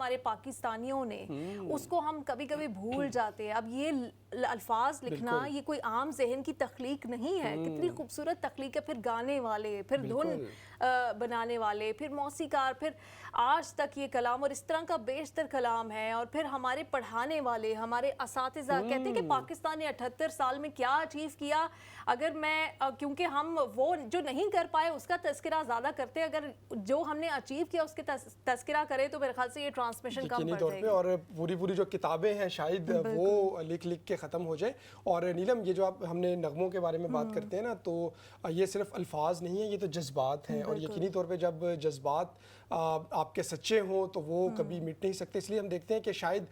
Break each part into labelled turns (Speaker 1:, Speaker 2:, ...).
Speaker 1: ہمارے پاکستانیوں نے اس کو ہم کبھی کبھی بھول جاتے ہیں. اب یہ الفاظ لکھنا یہ کوئی عام ذہن کی تخلیق نہیں ہے, کتنی خوبصورت تخلیق ہے. پھر گانے والے, پھر دھن بنانے والے, پھر موسیقار, پھر آج تک یہ کلام اور اس طرح کا بیشتر کلام ہے. اور پھر ہمارے پڑھانے والے, ہمارے اساتذہ کہتے ہیں کہ پاکستان نے 78 سال میں کیا اچیو کیا. اگر میں کیونکہ ہم وہ جو نہیں کر پائے اس کا تذکرہ زیادہ کرتے ہیں, اگر جو ہم نے اچیو کیا اس کے تذکرہ کرے تو میرے خیال سے یہ ٹرانسمیشن کم پڑ جائے گی.
Speaker 2: اور پوری جو کتابیں ہیں شاید وہ لکھ کے ختم ہو جائیں. اور نیلم یہ جو ہم نے نغموں کے بارے میں بات کرتے ہیں نا, تو یہ صرف الفاظ نہیں ہیں, یہ تو جذبات ہیں. اور یقینی طور پہ جب جذبات آپ کے سچے ہوں تو وہ کبھی مٹ نہیں سکتے. اس لیے ہم دیکھتے ہیں کہ شاید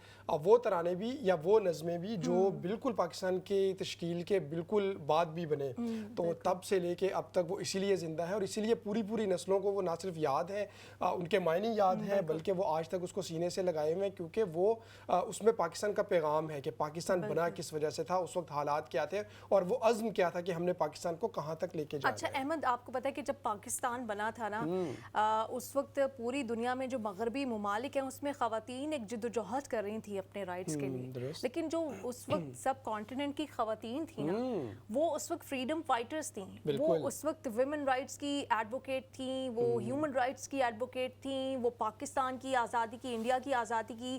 Speaker 2: وہ ترانے بھی یا وہ نظمیں بھی جو بالکل پاکستان کی تشکیل کے بالکل بعد بھی بنے, تو تب سے لے کے اب تک وہ اسی لیے زندہ ہے. اور اسی لیے پوری نسلوں کو وہ نہ صرف یاد ہے, ان کے معنی یاد ہیں, بلکہ وہ آج تک اس کو سینے سے لگائے ہوئے ہیں, کیونکہ وہ اس میں پاکستان کا پیغام ہے کہ پاکستان بنا کس وجہ سے تھا, اس وقت حالات کیا تھے, اور وہ عزم کیا تھا کہ ہم نے پاکستان کو کہاں تک لے کے جانا ہے.
Speaker 1: اچھا احمد, آپ کو پتہ ہے کہ جب پاکستان بنا تھا نا, اس وقت پوری دنیا میں جو مغربی ممالک ہیں اس میں خواتین ایک جدوجہد کر رہی تھیں اپنے رائٹس کے لیے, لیکن جو اس وقت سب کانٹیننٹ کی خواتین تھیں نا, وہ اس وقت فریڈم فائٹرز تھیں, وہ اس وقت ویمن رائٹس کی ایڈوکیٹ تھیں, وہ ہیومن رائٹس کی ایڈوکیٹ تھیں, وہ پاکستان کی آزادی کی, انڈیا کی آزادی کی,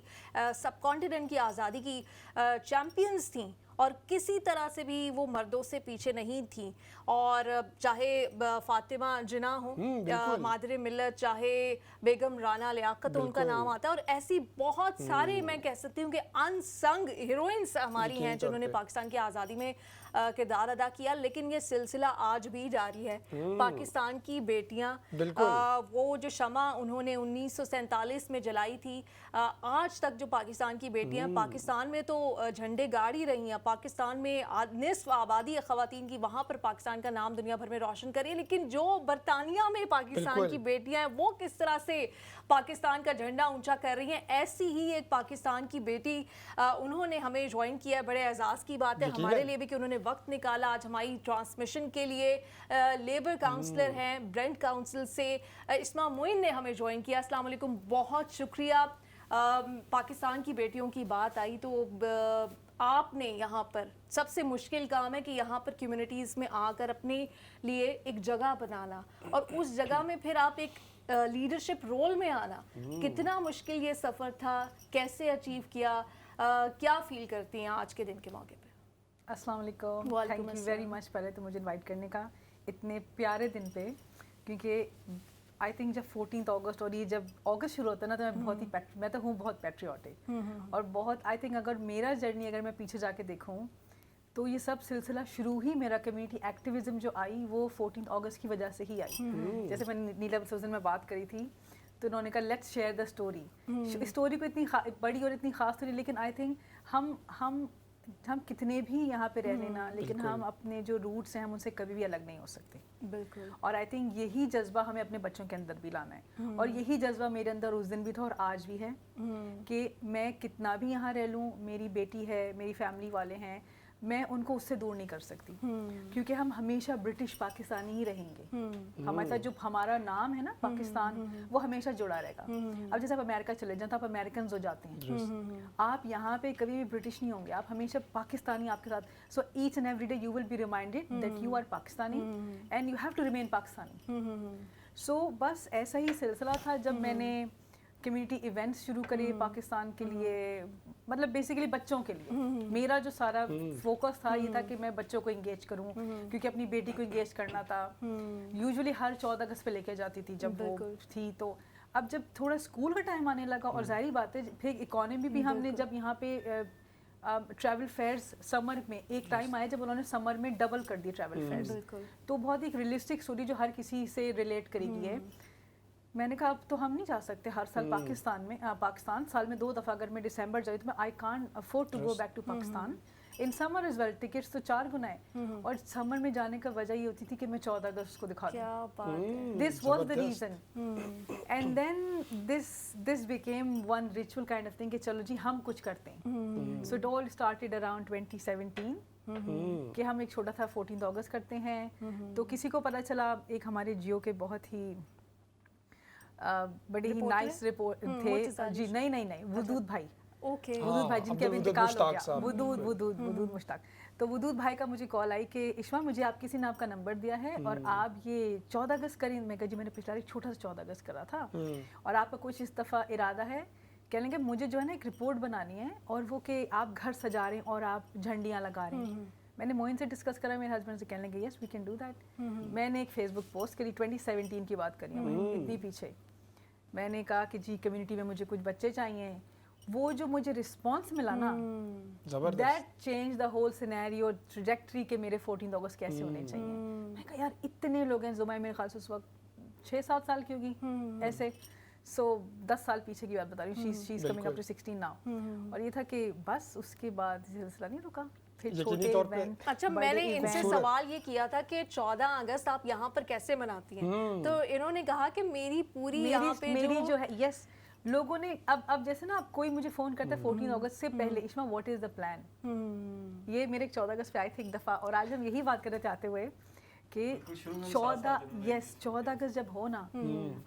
Speaker 1: سب کانٹیننٹ کی آزادی کی چیمپئنز تھیں, اور کسی طرح سے بھی وہ مردوں سے پیچھے نہیں تھیں. اور چاہے فاطمہ جناح ہوں, مادر ملت, چاہے بیگم رانا لیاقت ان کا نام آتا ہے, اور ایسی بہت سارے میں کہہ سکتی ہوں کہ ان سنگ ہیروئنس ہماری ہیں جنہوں نے پاکستان کی آزادی میں کردار ادا کیا. لیکن یہ سلسلہ آج بھی جاری ہے. پاکستان کی بیٹیاں, وہ جو شمع انہوں نے 1947 میں جلائی تھی, آج تک جو پاکستان کی بیٹیاں پاکستان میں تو جھنڈے گاڑی رہی ہیں, پاکستان میں نصف آبادی ہے خواتین کی, وہاں پر پاکستان کا نام دنیا بھر میں روشن کریں. لیکن جو برطانیہ میں پاکستان کی بیٹیاں ہیں وہ کس طرح سے پاکستان کا جھنڈا اونچا کر رہی ہیں, ایسی ہی ایک پاکستان کی بیٹی انہوں نے ہمیں جوائن کیا ہے. بڑے اعزاز کی بات ہے ہمارے لیے بھی کہ انہوں نے وقت نکالا آج ہماری ٹرانسمیشن کے لیے. لیبر کاؤنسلر ہیں برینٹ کاؤنسل سے, اسما معین نے ہمیں جوائن کیا. السلام علیکم, بہت شکریہ. پاکستان کی بیٹیوں کی بات آئی تو آپ نے یہاں پر سب سے مشکل کام ہے کہ یہاں پر کمیونٹیز میں آ کر اپنے لیے ایک جگہ بنانا, اور اس جگہ میں پھر آپ ایک لیڈرشپ رول میں آنا. کتنا مشکل یہ سفر تھا, کیسے اچیو کیا, کیا فیل کرتی ہیں آج کے دن کے موقع پہ؟
Speaker 3: السلام علیکم, تھینک یو ویری مچ پہلے تو مجھے انوائٹ کرنے کا اتنے پیارے دن پہ, کیونکہ آئی تھنک جب 14 اگست اور یہ جب اگست شروع ہوتا ہے نا تو میں تو ہوں بہت پیٹریوٹک, اور بہت آئی تھنک اگر میرا جرنی اگر میں پیچھے جا کے دیکھوں تو یہ سب سلسلہ شروع ہی میرا کمیونٹی ایکٹیویزم جو آئی وہ 14 اگست کی وجہ سے ہی آئی. جیسے میں نیلم سے اس دن میں بات کری تھی تو انہوں نے کہا let's share the story. Story کو اتنی بڑی اور اتنی خاص تو نہیں, لیکن آئی تھنک ہم کتنے بھی یہاں پہ رہ لینا, لیکن ہم اپنے جو روٹس ہیں ہم ان سے کبھی بھی الگ نہیں ہو سکتے.
Speaker 1: بالکل.
Speaker 3: اور آئی تھنک یہی جذبہ ہمیں اپنے بچوں کے اندر بھی لانا ہے, اور یہی جذبہ میرے اندر اس دن بھی تھا اور آج بھی ہے کہ میں کتنا بھی یہاں رہ لوں, میری بیٹی ہے, میری فیملی والے ہیں, میں ان کو اس سے دور نہیں کر سکتی, کیونکہ ہم ہمیشہ برٹش پاکستانی ہی رہیں گے. ہمارے ساتھ جو ہمارا نام ہے نا پاکستان, وہ ہمیشہ جڑا رہے گا. اب جیسے آپ امریکہ چلے جائیں تو آپ امریکنز ہو جاتے ہیں, آپ یہاں پہ کبھی بھی برٹش نہیں ہوں گے, آپ ہمیشہ پاکستانی آپ کے ساتھ. So each and every day you will be reminded that you are Pakistani and you have to remain Pakistani. So بس ایسا ہی سلسلہ تھا جب میں نے کمیونٹی ایونٹس شروع کرے پاکستان کے لیے, مطلب بیسیکلی بچوں کے لیے. میرا جو سارا فوکس تھا یہ تھا کہ میں بچوں کو انگیج کروں, کیونکہ اپنی بیٹی کو انگیج کرنا تھا. یوزولی ہر 14 اگست پہ لے کے جاتی تھی جب وہ تھی. تو اب جب تھوڑا اسکول کا ٹائم آنے لگا, اور ظاہری بات ہے پھر اکانومی بھی ہم نے جب یہاں پہ ٹریول فیئرز سمر میں ایک ٹائم آیا جب انہوں نے سمر میں ڈبل کر دی ٹریول فیئرز, تو بہت ایک ریئلسٹک اسٹوری جو ہر کسی سے ریلیٹ کرے گی ہے. میں نے کہا اب تو ہم نہیں جا سکتے ہر سال پاکستان سال میں 2 دفعہ اگر میں دسمبر جائی تو میں I can't afford to go back to Pakistan. In summer as well tickets تو 4 گنا ہے, اور سمر میں جانے کا وجہ یہ ہوتی تھی کہ میں 14 اگست کو دکھا دوں. This was the reason, and then this became one ritual kind of thing کہ چلو جی ہم کچھ کرتے ہیں. So it all started around 2017 کہ ہم ایک چھوٹا تھا 14 اگست کرتے ہیں. تو کسی کو پتہ چلا, ایک ہمارے جیو کے بہت ہی बड़े ही नाइस रिपोर्ट थे जी। नहीं वदूद भाई,
Speaker 1: ओके
Speaker 3: वदूद भाई जिनके अभी इंतकाल हो गया, वदूद मुश्ताक। तो वदूद भाई का मुझे कॉल आई कि इश्मा मुझे आप किसी ने आपका नंबर दिया है और आप ये 14 अगस्त करें। मैं कहा जी मैंने पिछला एक छोटा सा 14 अगस्त करा था और आपका कुछ इस दफ़ा इरादा है, कह लेंगे मुझे जो है ना एक रिपोर्ट बनानी है और वो कि आप घर सजा रहे हैं और आप झंडियाँ लगा रहे हैं। मैंने मोइन से डिस्कस करा, मेरे हस्बैंड से कहने लगे yes we can do that. मैंने एक फेसबुक पोस्ट करी, 2017 की बात करी है इतनी पीछे। मैंने कहा कि जी कम्युनिटी में मुझे कुछ बच्चे चाहिए। वो जो मुझे रिस्पांस मिला ना, that change the whole scenario trajectory के मेरे 14 अगस्त कैसे होने चाहिए। मैं कहा यार इतने लोग हैं, जुमाई मेरे ख्याल से उस वक्त 6-7 साल की होगी ऐसे, सो 10 साल पीछे की बात बता रही हूँ, she is coming up to 16 now. और ये था कि बस उसके बाद सिलसिला नहीं रुका, फिर छोटे इवेंट।
Speaker 1: अच्छा, मैंने इनसे सवाल ये किया था कि 14 अगस्त आप यहाँ पर कैसे मनाती हैं, तो इन्होंने कहा कि मेरी पूरी यहाँ पे
Speaker 3: मेरी जो है यस लोगों ने अब जैसे ना अब कोई मुझे फोन करता है 14 अगस्त से पहले, इश्मा व्हाट इज द प्लान। ये मेरे 14 अगस्त पे आए थे एक दफ़ा और आज हम यही बात करते चाहते हुए कि 14 अगस्त जब हो ना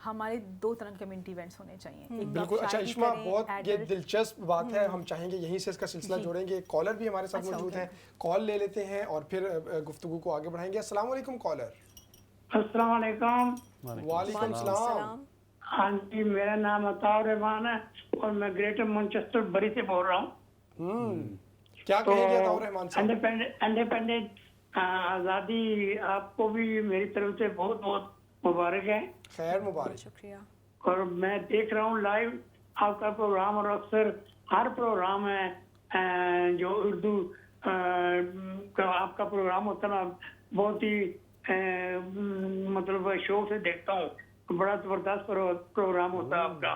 Speaker 3: हमारे 2 तरह के कम्युनिटी इवेंट्स होने चाहिए।
Speaker 2: बिल्कुल। अच्छा इश्मा, बहुत ये दिलचस्प बात है, हम चाहेंगे यहीं से इसका सिलसिला जोड़ेंगे। कॉलर भी हमारे साथ मौजूद हैं, कॉल ले लेते हैं और फिर गुफ्तगू को आगे बढ़ाएंगे। अस्सलाम वालेकुम कॉलर।
Speaker 4: अस्सलाम वालेकुम।
Speaker 2: वालेकुम सलाम।
Speaker 4: हाँ जी, मेरा नाम अताउर रहमान है और मैं ग्रेटर मैनचेस्टर बरी से बोल रहा हूँ।
Speaker 2: क्या कहेंगे अताउर रहमान साहब?
Speaker 4: इंडिपेंडेंट आज़ादी आपको भी मेरी तरफ से बहुत बहुत मुबारक है।
Speaker 2: खैर मुबारक।
Speaker 1: शुक्रिया।
Speaker 4: और मैं देख रहा हूँ लाइव आपका प्रोग्राम और अक्सर हर प्रोग्राम है जो उर्दू का आपका प्रोग्राम होता है ना, बहुत ही मतलब शौक से देखता हूँ। बड़ा जबरदस्त प्रोग्राम होता है आपका,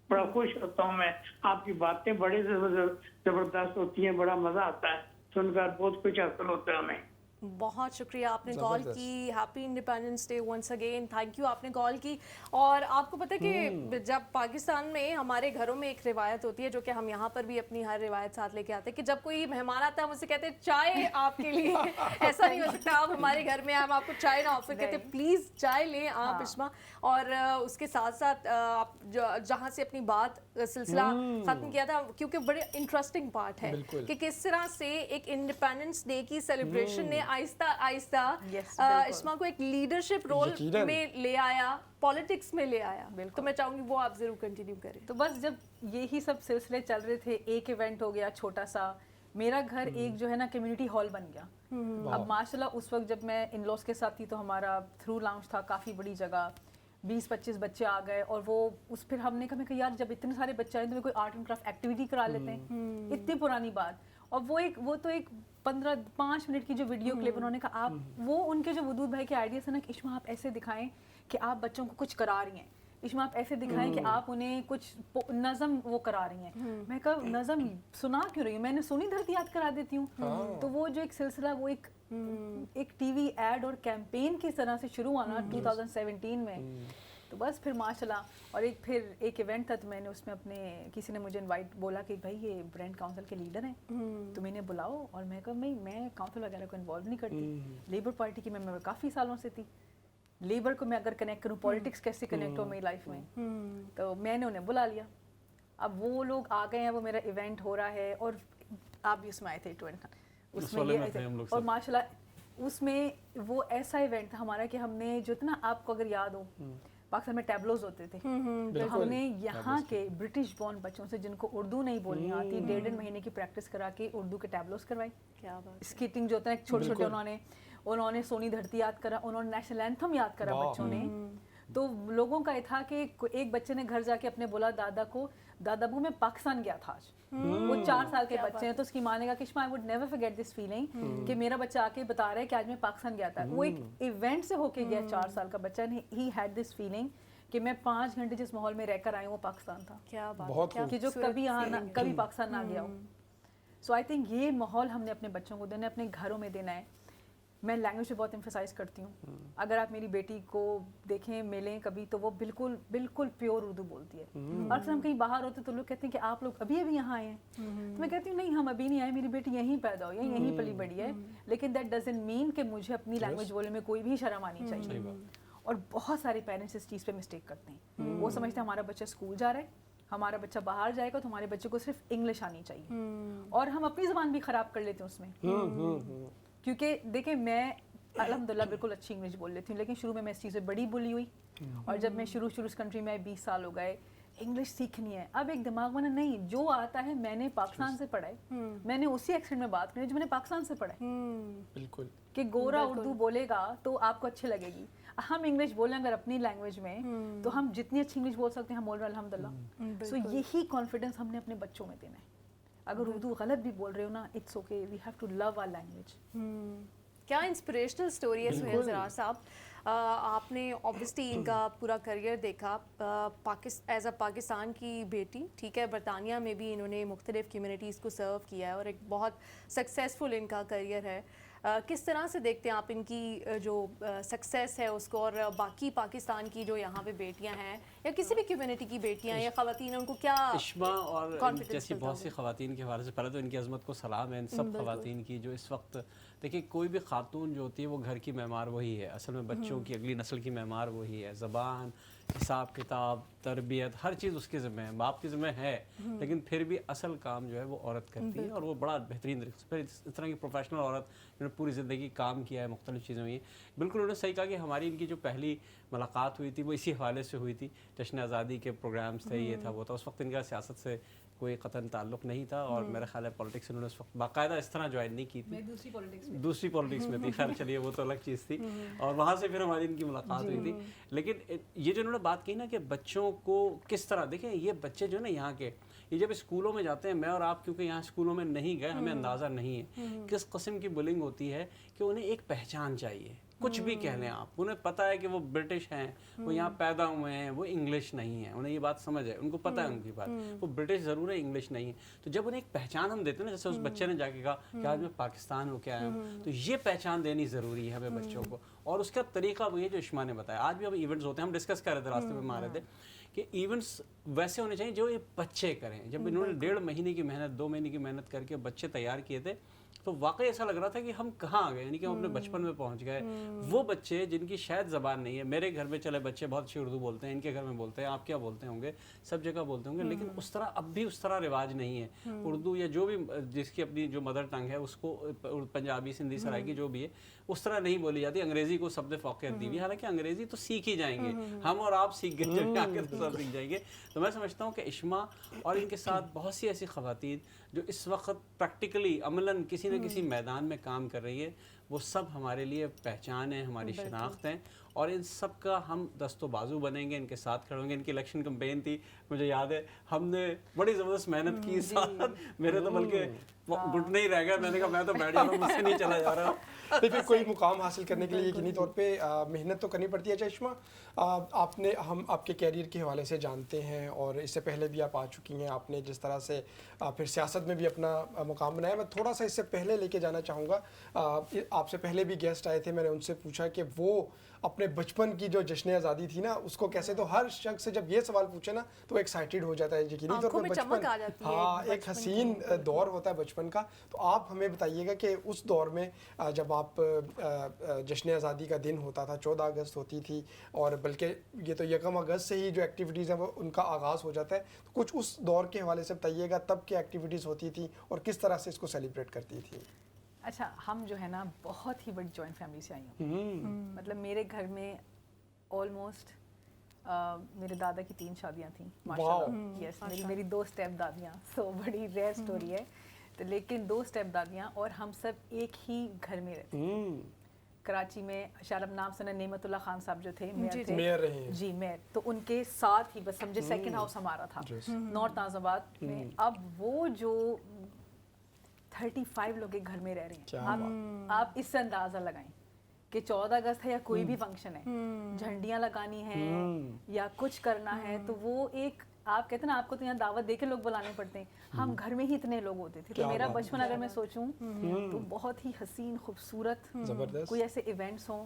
Speaker 4: बड़ा खुश होता हूँ मैं। आपकी बातें बड़ी जबरदस्त होती हैं, बड़ा मजा आता है सुनकर, बहुत कुछ हासिल होता है हमें।
Speaker 1: बहुत शुक्रिया आपने कॉल की। Happy independence day once again, thank you आपने कॉल की। और आपको पता है कि जब पाकिस्तान में हमारे घरों में एक रिवायत होती है जो कि हम यहाँ पर भी अपनी हर रिवायत साथ लेके आते हैं कि जब कोई मेहमान आता है हम उससे कहते हैं चाय आपके लिए। ऐसा नहीं हो सकता आप हमारे घर में हम आपको चाय ना ऑफर कहते प्लीज़ चाय लें आप इश्मा। और उसके साथ साथ आप जहाँ से अपनी बात सिलसिला ख़त्म किया था, क्योंकि बड़े इंटरेस्टिंग पार्ट है कि किस तरह से एक इंडिपेंडेंस डे की सेलिब्रेशन ने आहिस्ता आहिस्ता इस्मा को एक लीडरशिप रोल में ले आया, पॉलिटिक्स में ले आया। तो मैं चाहूंगी वो आप जरूर कंटिन्यू करें।
Speaker 3: तो बस जब यही सब सिलसिले चल रहे थे, एक इवेंट हो गया छोटा सा, मेरा घर एक जो है ना कम्युनिटी हॉल बन गया। अब माशाल्लाह उस वक्त जब मैं इन लॉज के साथ थी तो हमारा थ्रू लाउंज था, काफ़ी बड़ी जगह, 20-25 बच्चे आ गए। और वो उस फिर हमने कहा यार जब इतने सारे बच्चे आए तो कोई आर्ट एंड क्राफ्ट एक्टिविटी करा लेते हैं। इतनी पुरानी बात। और वो तो एक 15-5 मिनट की जो वीडियो क्लिप उन्होंने कहा आप वो उनके जो वदूद भाई के आइडियाज़ है ना कि इश्मा आप ऐसे दिखाएं कि आप बच्चों को कुछ करा रही हैं, इश्मा आप ऐसे दिखाएं कि आप उन्हें कुछ नज़म वो करा रही हैं। मैं कहा नज़म सुना क्यों रही हूँ, मैंने सुनी धरती याद करा देती हूँ। तो वो जो एक सिलसिला वो एक टीवी एड और कैंपेन की तरह से शुरू हुआ ना 2017 में। तो बस फिर माशाल्लाह और एक इवेंट था तो मैंने उसमें अपने किसी ने मुझे इनवाइट बोला कि भाई ये ब्रांड काउंसिल के लीडर हैं तो मैंने बुलाओ। और मैं कहा मैं काउंसिल वगैरह को इन्वॉल्व नहीं करती। लेबर पार्टी की मैं काफ़ी सालों से थी। लेबर को मैं अगर कनेक्ट करूँ, पॉलिटिक्स कैसे कनेक्ट हो मेरी लाइफ में, तो मैंने उन्हें बुला लिया। अब वो लोग आ गए हैं, वो मेरा इवेंट हो रहा है और आप भी उसमें आए थे उसमें ये आए थे। और माशाल्लाह उसमें वो ऐसा इवेंट था हमारा कि हमने जो ना आपको अगर याद हो पाकिस्तान में टैबलोज होते थे, तो हमने यहाँ के ब्रिटिश बॉर्न बच्चों से जिनको उर्दू नहीं बोलनी आती 1.5 महीने की प्रैक्टिस करा के उर्दू के टैबलोज करवाई। क्या बात। स्कीटिंग जो होता है छोटे छोटे उन्होंने सोनी धरती याद करा, उन्होंने नेशनल एंथम याद करा बच्चों ने। तो लोगों का ये था कि एक बच्चे ने घर जाके अपने बोला दादाबू मैं पाकिस्तान गया था आज। वो 4 साल के बच्चे हैं तो उसकी माँ ने कहा कि I would never forget this feeling कि मेरा बच्चा आके बता रहा है कि आज मैं पाकिस्तान गया था। वो एक इवेंट से होके गया 4 साल का बच्चा, ही हैड दिस फीलिंग कि मैं 5 घंटे जिस माहौल में रहकर आई हूँ वो पाकिस्तान था। क्या बात है कि जो कभी पाकिस्तान ना गया हो। सो आई थिंक ये माहौल हमने अपने बच्चों को देना है, अपने घरों में देना है। मैं लैंग्वेज पे बहुत एम्फसाइज करती हूँ। अगर आप मेरी बेटी को देखें मिलें कभी तो वो बिल्कुल बिल्कुल प्योर उर्दू बोलती है। अक्सर हम कहीं बाहर होते तो लोग कहते हैं कि आप लोग अभी यहाँ आए हैं। तो मैं कहती हूँ नहीं हम अभी नहीं आए, मेरी बेटी यहीं पैदा हुई है, यहीं पली बड़ी है। लेकिन दैट डजंट मीन कि मुझे अपनी लैंग्वेज बोलने में कोई भी शर्म आनी चाहिए। اور بہت سارے پیرنٹس اس چیز پہ مسٹیک کرتے ہیں. وہ سمجھتے ہیں ہمارا بچہ اسکول جا رہا ہے, ہمارا بچہ باہر جائے گا تو ہمارے بچے کو صرف انگلش آنی چاہیے, اور ہم اپنی زبان بھی خراب کر لیتے ہیں اس میں. کیونکہ دیکھیں میں الحمدللہ بالکل اچھی انگلش بول لیتی ہوں, لیکن شروع میں اس چیز سے بڑی بلی ہوئی, اور جب میں شروع اس کنٹری میں 20 سال ہو گئے, انگلش سیکھنی ہے, اب ایک دماغ میں نہیں, جو آتا ہے میں نے پاکستان سے پڑھا ہے, میں نے اسی ایکسنٹ میں بات کرنی جو میں نے پاکستان سے پڑھا ہے.
Speaker 2: بالکل
Speaker 3: کہ گورا اردو بولے گا تو آپ کو اچھی لگے گی, ہم انگلش بولیں اگر اپنی لینگویج میں تو ہم جتنی اچھی انگلش بول سکتے ہیں ہم بول رہے ہیں الحمدللہ. سو یہی کانفیڈنس ہم نے اپنے بچوں میں دینا ہے. اگر اردو غلط بھی بول رہے ہو نا, it's okay, we have to love our language.
Speaker 1: کیا انسپریشنل اسٹوری ہے سہیل زرار صاحب. آپ نے اوبویسلی ان کا پورا کریئر دیکھا, ایز اے پاکستان کی بیٹی, ٹھیک ہے, برطانیہ میں بھی انہوں نے مختلف کمیونٹیز کو سرو کیا ہے اور ایک بہت سکسیزفل ان کا کریئر ہے. کس طرح سے دیکھتے ہیں آپ ان کی جو سکسیس ہے اس کو, اور باقی پاکستان کی جو یہاں پہ بیٹیاں ہیں یا کسی بھی کمیونٹی کی بیٹیاں یا خواتین ہیں, ان کو کیا
Speaker 5: اشما اور جیسی بہت سی خواتین کے حوالے سے پہلے تو ان کی عظمت کو سلام ہے, ان سب خواتین کی جو اس وقت, دیکھیں کوئی بھی خاتون جو ہوتی ہے وہ گھر کی معمار وہی ہے, اصل میں بچوں کی اگلی نسل کی معمار وہی ہے. زبان, حساب کتاب, تربیت, ہر چیز اس کے ذمہ ہے, باپ کے ذمہ ہے, لیکن پھر بھی اصل کام جو ہے وہ عورت کرتی ہے, اور وہ بڑا بہترین طریقے سے. پھر اس طرح کی پروفیشنل عورت جنہوں نے پوری زندگی کام کیا ہے مختلف چیزوں میں. بالکل انہوں نے صحیح کہا کہ ہماری ان کی جو پہلی ملاقات ہوئی تھی وہ اسی حوالے سے ہوئی تھی, جشن آزادی کے پروگرامز تھے, یہ تھا وہ تھا. اس وقت ان کا سیاست سے کوئی قطعاً تعلق نہیں تھا, اور میرا خیال ہے پالیٹکس انہوں نے اس وقت باقاعدہ اس طرح جوائن نہیں کی تھی,
Speaker 3: میں
Speaker 5: دوسری پالیٹکس میں تھی. خیر چلیے وہ تو الگ چیز تھی, اور وہاں سے پھر ہماری ان کی ملاقات ہوئی تھی. لیکن یہ جو انہوں نے بات کی نا کہ بچوں کو کس طرح, دیکھیں یہ بچے جو نا یہاں کے, یہ جب اسکولوں میں جاتے ہیں, میں اور آپ کیونکہ یہاں اسکولوں میں نہیں گئے, ہمیں اندازہ نہیں ہے کس قسم کی بلنگ ہوتی ہے, کہ انہیں ایک پہچان چاہیے. کچھ بھی کہہ لیں آپ, انہیں پتہ ہے کہ وہ برٹش ہیں, وہ یہاں پیدا ہوئے ہیں, وہ انگلش نہیں ہیں, انہیں یہ بات سمجھ ہے, ان کو پتہ ہے ان کی بات, وہ برٹش ضرور ہے, انگلش نہیں ہے. تو جب انہیں ایک پہچان ہم دیتے ہیں نا, جیسے اس بچے نے جا کے کہا کہ آج میں پاکستان ہو کے آیا ہوں, تو یہ پہچان دینی ضروری ہے ہمیں بچوں کو. اور اس کا طریقہ وہ یہ جو اشما نے بتایا, آج بھی اب ایونٹس ہوتے ہیں, ہم ڈسکس کر رہے تھے راستے میں مارے تھے کہ ایونٹس ویسے ہونے چاہیے جو یہ بچے کریں. جب انہوں نے 1.5 مہینے کی محنت, 2 مہینے کی محنت کر کے بچے تیار کیے تھے, تو واقعی ایسا لگ رہا تھا کہ ہم کہاں آ گئے, یعنی کہ ہم اپنے بچپن میں پہنچ گئے. وہ بچے جن کی شاید زبان نہیں ہے, میرے گھر میں چلے بچے بہت اچھی اردو بولتے ہیں, ان کے گھر میں بولتے ہیں, آپ کیا بولتے ہوں گے, سب جگہ بولتے ہوں گے, لیکن اس طرح اب بھی اس طرح رواج نہیں ہے. اردو یا جو بھی جس کی اپنی جو مدر ٹنگ ہے اس کو, پنجابی, سندھی, سرائکی جو بھی ہے, اس طرح نہیں بولی جاتی. انگریزی کو سب نے فوقیت دی ہوئی, حالانکہ انگریزی تو سیکھ ہی جائیں گے, ہم اور آپ سیکھ گئے, جب آ کے تو سب سیکھ جائیں گے. تو میں سمجھتا ہوں کہ اشما اور ان کے ساتھ بہت سی ایسی خواتین جو اس وقت پریکٹیکلی عملاً کسی نہ کسی میدان میں کام کر رہی ہے, وہ سب ہمارے لیے پہچان ہے, ہماری شناخت ہیں, اور ان سب کا ہم دست و بازو بنیں گے, ان کے ساتھ کھڑے ہوں گے. ان کی الیکشن کمپین تھی, مجھے یاد ہے ہم نے بڑی زبردست محنت کی ساتھ, میرے تو بلکہ گھٹنے ہی رہ گئے, میں نے کہا میں تو بیٹھ جا رہا ہوں, مجھ سے نہیں چلا جا رہا.
Speaker 2: دیکھیے کوئی مقام حاصل کرنے کے لیے یقینی طور پہ محنت تو کرنی پڑتی ہے. چشمہ, آپ نے, ہم آپ کے کیریئر کے حوالے سے جانتے ہیں, اور اس سے پہلے بھی آپ آ چکی ہیں, آپ نے جس طرح سے پھر سیاست میں بھی اپنا مقام بنایا. میں تھوڑا سا اس سے پہلے لے کے جانا چاہوں گا, آپ سے پہلے بھی گیسٹ آئے تھے, میں نے ان سے پوچھا کہ وہ اپنے بچپن کی جو جشن آزادی تھی نا اس کو کیسے, تو ہر شخص سے جب یہ سوال پوچھے نا تو وہ ایکسائٹیڈ ہو جاتا ہے. یقینی طور پہ بچپن, ہاں, ایک حسین دور ہوتا ہے بچپن کا. تو آپ ہمیں بتائیے گا کہ اس دور میں جب آپ جشن آزادی کا دن ہوتا تھا, 14 اگست ہوتی تھی, اور بلکہ یہ تو 1 اگست سے ہی جو ایکٹیویٹیز ہیں وہ ان کا آغاز ہو جاتا ہے, تو کچھ اس دور کے حوالے سے بتائیے گا, تب کیا ایکٹیویٹیز ہوتی تھی اور کس طرح سے اس کو سیلیبریٹ کرتی تھی.
Speaker 3: اچھا, ہم جو ہے نا بہت ہی بڑی جوائنٹ فیملی سے آئی ہوں. مطلب میرے گھر میں آلموسٹ میرے دادا کی 3 شادیاں تھیں ماشاءاللہ. یس, میری 2 اسٹیپ دادیاں, سو بڑی ریئر سٹوری ہے. تو لیکن 2 اسٹیپ دادیاں, اور ہم سب ایک ہی گھر میں رہتے ہیں کراچی میں. شارب نام سنا نعمت اللہ خان صاحب جو تھے
Speaker 2: میئر رہے ہیں,
Speaker 3: جی میئر, تو ان کے ساتھ ہی بس سمجھے سیکنڈ ہاؤس ہمارا تھا نارتھ ناز آباد میں. اب وہ جو 35 لوگ ایک گھر میں رہ رہے ہیں, آپ اس سے اندازہ لگائیں کہ 14 اگست ہے یا کوئی بھی فنکشن ہے, جھنڈیاں لگانی ہیں یا کچھ کرنا ہے, تو وہ ایک, آپ کہتے ہیں نا آپ کو تو یہاں دعوت دے کے لوگ بلانے پڑتے ہیں, ہم گھر میں ہی اتنے لوگ ہوتے تھے. تو میرا بچپن اگر میں سوچوں تو بہت ہی حسین خوبصورت, کوئی ایسے ایونٹس ہوں.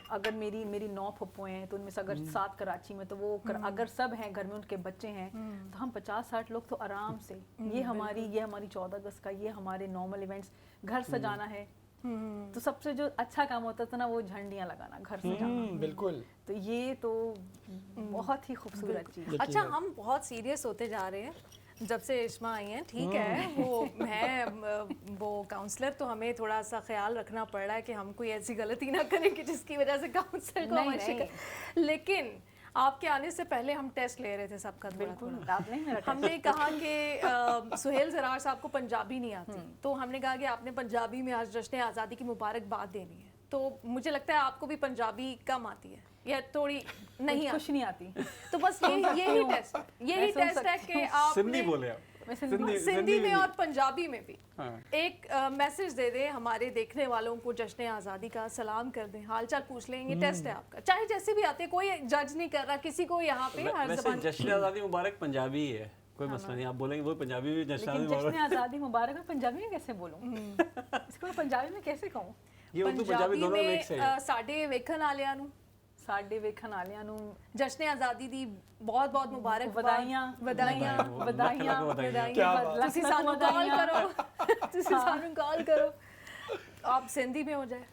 Speaker 3: اگر میری 9 پھپھو ہیں تو ان میں سے اگر 7 کراچی میں, تو وہ اگر سب ہیں گھر میں, ان کے بچے ہیں, تو ہم 50-60 لوگ تو آرام سے. یہ ہماری 14 اگست کا, یہ ہمارے نارمل ایونٹس, گھر سجانا ہے, तो सबसे जो अच्छा काम होता था ना वो झंडियाँ लगाना, घर से जाना।
Speaker 2: बिल्कुल।
Speaker 3: तो ये तो बहुत ही खूबसूरत चीज़।
Speaker 1: अच्छा, हम बहुत सीरियस होते जा रहे हैं जब से इश्मा आई हैं, ठीक है, वो काउंसलर, तो हमें थोड़ा सा ख्याल रखना पड़ रहा है कि हम कोई ऐसी गलती ना करें कि जिसकी वजह से काउंसलर को हमारी शिकायत। लेकिन आपके आने से पहले हम टेस्ट ले रहे थे सबका,
Speaker 3: बिल्कुल आपने मेरा
Speaker 1: हमने कहा कि सुहेल ज़रार साहब को पंजाबी नहीं आती, तो हमने कहा कि आपने पंजाबी में आज जश्न आज़ादी की मुबारकबाद देनी है। तो मुझे लगता है आपको भी पंजाबी कम आती है या थोड़ी नहीं आती?
Speaker 3: कुछ नहीं आती।
Speaker 1: तो बस यही टेस्ट है कि आप
Speaker 5: सिंधी बोले आप।
Speaker 1: सिंधी में और पंजाबी में भी
Speaker 5: हाँ।
Speaker 1: एक मैसेज दे दें हमारे देखने वालों को, जश्न आज़ादी का सलाम कर दें, हालचाल पूछ लें। ये टेस्ट है आपका, चाहे जैसे भी आते, कोई जज नहीं कर रहा किसी को यहाँ पे। हर
Speaker 5: वैसे
Speaker 1: ज़बान
Speaker 5: जश्न आज़ादी मुबारक पंजाबी ही है, कोई मसला नहीं, आप बोलेंगे वो पंजाबी भी जश्न
Speaker 3: लेकिन
Speaker 5: आज़ादी
Speaker 3: जश्न
Speaker 5: मुबारक।
Speaker 3: आज़ादी मुबारक मैं पंजाबी में कैसे बोलूँ? इसको मैं पंजाबी में कैसे कहूँ?
Speaker 5: ये उर्दू पंजाबी दोनों मिक्स है।
Speaker 1: साडे वेखन वालियां ਨੂੰ
Speaker 3: ਸਾਡੇ ਵੇਖਣ ਵਾਲਿਆਂ ਨੂੰ
Speaker 1: जश्न आज़ादी ਦੀ ਬਹੁਤ ਬਹੁਤ ਮੁਬਾਰਕ,
Speaker 3: ਵਧਾਈਆਂ
Speaker 1: ਵਧਾਈਆਂ
Speaker 3: ਵਧਾਈਆਂ
Speaker 2: क्या बात।
Speaker 1: ਤੁਸੀਂ ਸਾਨੂੰ ਕਾਲ ਕਰੋ, ਤੁਸੀਂ ਸਾਨੂੰ ਕਾਲ ਕਰੋ। आप सिंधी में हो जाए।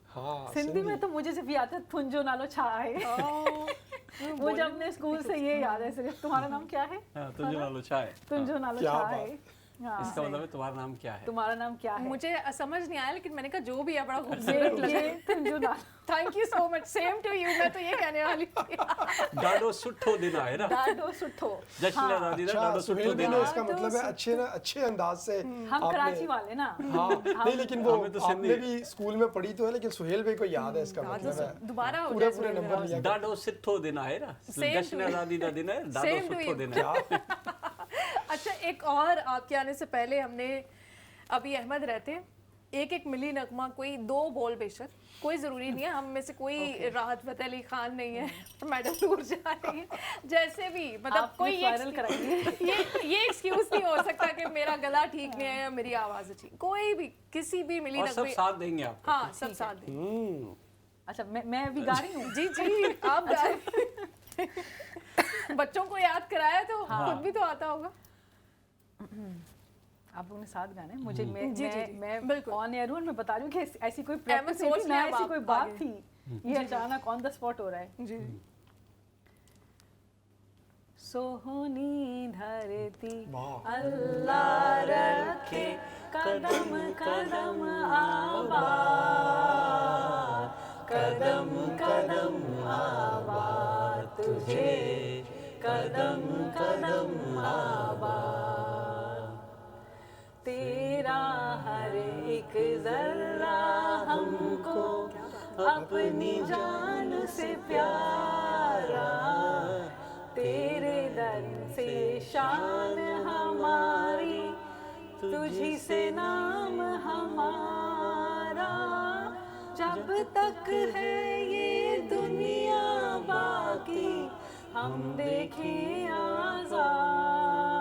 Speaker 2: हाँ,
Speaker 3: सिंधी में तो मुझे सिर्फ याद है तुंजो नालो छा है। मुझे अपने स्कूल से ये याद है सिर्फ। तुम्हारा नाम क्या है?
Speaker 5: हाँ, तुझे नालो छा है।
Speaker 3: तुंजो नालो
Speaker 2: क्या
Speaker 3: छा
Speaker 2: बात।
Speaker 3: है। हाँ,
Speaker 5: इसका मतलब है तुम्हारा नाम क्या है?
Speaker 3: तुम्हारा नाम क्या है?
Speaker 1: मुझे समझ नहीं आया, लेकिन मैंने कहा जो भी है बड़ा खूबसूरत लगा।
Speaker 3: ये तुंजो नालो।
Speaker 1: Thank you so much, same to you. मैं तो ये कहने वाली थी।
Speaker 5: डाडो सुठो दिन है ना,
Speaker 3: डाडो सुठो।
Speaker 5: जश्न आज़ादी का
Speaker 2: अच्छा,
Speaker 5: डाडो सुठो
Speaker 2: सुहेल भी
Speaker 5: दिन
Speaker 2: ने
Speaker 5: है।
Speaker 2: इसका मतलब है अच्छे अंदाज से
Speaker 3: हम
Speaker 2: आपने-
Speaker 3: कराची वाले ना।
Speaker 2: हाँ, नहीं, लेकिन वो
Speaker 5: हमें तो
Speaker 2: आपने
Speaker 5: सिंधी-
Speaker 2: भी स्कूल में पढ़ी तो है, लेकिन सुहेल भाई को याद है इसका मतलब है।
Speaker 1: दोबारा हो
Speaker 2: पूरे
Speaker 1: जाए
Speaker 2: पूरे
Speaker 1: सुहेल
Speaker 2: नंबर लिया
Speaker 5: डाडो सिद्धो दिन है ना,
Speaker 1: Same
Speaker 5: जश्न
Speaker 1: to you.
Speaker 5: आज़ादी का दिन है, डाडो
Speaker 1: Same to
Speaker 5: सुठो
Speaker 1: you.
Speaker 5: दिन है।
Speaker 1: अच्छा, एक और आपके आने से पहले हमने अभी अहमद रहते हैं, एक मिली नगमा, कोई 2 बोल बेशक, कोई ज़रूरी नहीं है, हम में से कोई राहत फ़तेह अली खान नहीं है, मैडम दूर जा रही है, जैसे भी मतलब
Speaker 3: आपने
Speaker 1: कोई
Speaker 3: वायरल कराइए।
Speaker 1: ये एक्सक्यूज़ नहीं हो सकता कि मेरा गला ठीक नहीं है या मेरी आवाज़ अच्छी, कोई भी किसी भी मिली
Speaker 5: और सब
Speaker 1: नगमे।
Speaker 5: साथ देंगे आप।
Speaker 1: हाँ, सब साथ दें।
Speaker 3: अच्छा, मैं अभी गा रही हूँ।
Speaker 1: जी जी, आप गा रहे हैं। बच्चों को याद कराया तो खुद भी तो आता होगा।
Speaker 3: आप लोगों ने साथ गाने, मुझे
Speaker 1: जी, जी,
Speaker 3: मैं
Speaker 1: बिल्कुल।
Speaker 3: ऑन एयर हूँ और मैं बता रही हूँ कि ऐसी कोई
Speaker 1: मैं
Speaker 3: प्रैक्टिस
Speaker 1: सोच
Speaker 3: नहीं थी, ना
Speaker 1: लिया अब
Speaker 3: ऐसी
Speaker 1: आप
Speaker 3: कोई बात
Speaker 1: आगे।
Speaker 3: थी, ये अचानक ऑन द स्पॉट हो रहा है।
Speaker 1: जी।
Speaker 3: सोहनी धरती
Speaker 2: वाह।
Speaker 3: अल्लाह रखे कदम कदम आबाद, कदम कदम आबाद तुझे, कदम कदम आबाद। तेरा हर एक जर्रा हमको अपनी जान से प्यारा, तेरे दर से शान हमारी, तुझी से नाम हमारा। जब तक है ये दुनिया बाकी, हम देखें आजाद,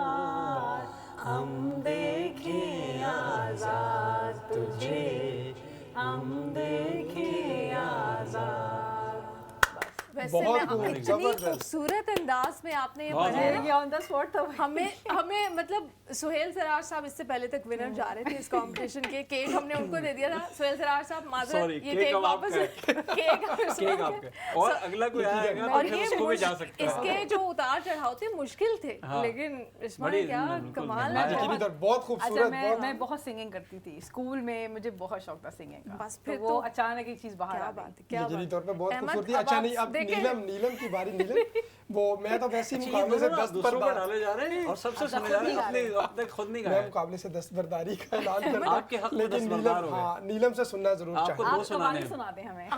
Speaker 3: हम देखें आजाद तुझे, हम देखें आजाद।
Speaker 1: वैसे
Speaker 2: बहुत
Speaker 1: मैं
Speaker 2: खूब,
Speaker 1: इतनी
Speaker 2: जबरदस्त।
Speaker 1: खूबसूरत अंदाज में आपने ये
Speaker 5: बहुत
Speaker 1: पढ़ाया।
Speaker 3: ये ऑन द स्पॉट था।
Speaker 1: हमें मतलब सुहेल सरार साहब इससे पहले तक विनर जा रहे थे इस कंपटीशन के। केक हमने उनको दे दिया था। सुहेल सरार साहब माजरत,
Speaker 5: Sorry,
Speaker 1: ये
Speaker 5: केक
Speaker 1: केक
Speaker 5: अब
Speaker 1: वापस
Speaker 5: आपका
Speaker 1: केक
Speaker 5: केक आपका। और अगला कोई आएगा तो
Speaker 1: और
Speaker 5: फिर
Speaker 1: ये
Speaker 5: उसको भी जा सकता है।
Speaker 1: इसके जो उतार चढ़ाव थे मुश्किल थे,
Speaker 5: हाँ।
Speaker 1: लेकिन इसमें
Speaker 5: बड़ी
Speaker 1: क्या
Speaker 5: बिल्कुल
Speaker 1: कमाल
Speaker 5: निभाया।
Speaker 1: है।
Speaker 2: लेकिन इधर बहुत
Speaker 3: अच्छा,
Speaker 2: खूबसूरत,
Speaker 3: मैं बहुत सिंगिंग करती थी स्कूल में, मुझे बहुत शौक था सिंगिंग का।
Speaker 1: बस फिर
Speaker 3: तो वो
Speaker 1: तो
Speaker 3: अचानक एक चीज बाहर
Speaker 1: क्या
Speaker 3: आ गई।
Speaker 1: बात है, क्या
Speaker 2: यकीनी
Speaker 1: बात
Speaker 2: तौर पे बहुत
Speaker 1: अहमद,
Speaker 2: खूबसूरती।
Speaker 1: अब
Speaker 2: अच्छा,
Speaker 1: आप
Speaker 2: नहीं, अब
Speaker 1: देखें-
Speaker 2: नीलम की बारी। नीलम वो मैं तो वैसे ही
Speaker 5: ये
Speaker 2: मुकाबले से
Speaker 5: दोनों ना दूसरों पर
Speaker 2: दस्तबरदार,
Speaker 5: डाले जा रहे हैं और सबसे
Speaker 3: अपना
Speaker 5: सुने
Speaker 3: खुद
Speaker 5: जा रहे
Speaker 3: नहीं
Speaker 5: हैं,
Speaker 3: गा
Speaker 5: अपने अपने खुद नहीं
Speaker 2: मैं
Speaker 5: गाए।
Speaker 2: मुकाबले से दस्तबरदारी का ऐलान कर रहा
Speaker 5: आपके हक में
Speaker 2: लेकिन
Speaker 5: दस्तबरदार हो गए।
Speaker 2: हाँ, नीलम से सुनना जरूर
Speaker 5: आपको
Speaker 2: चाहिए।
Speaker 5: दो
Speaker 3: आप
Speaker 5: सुनाने
Speaker 3: कवाली
Speaker 5: हैं।
Speaker 3: सुना दे हमें।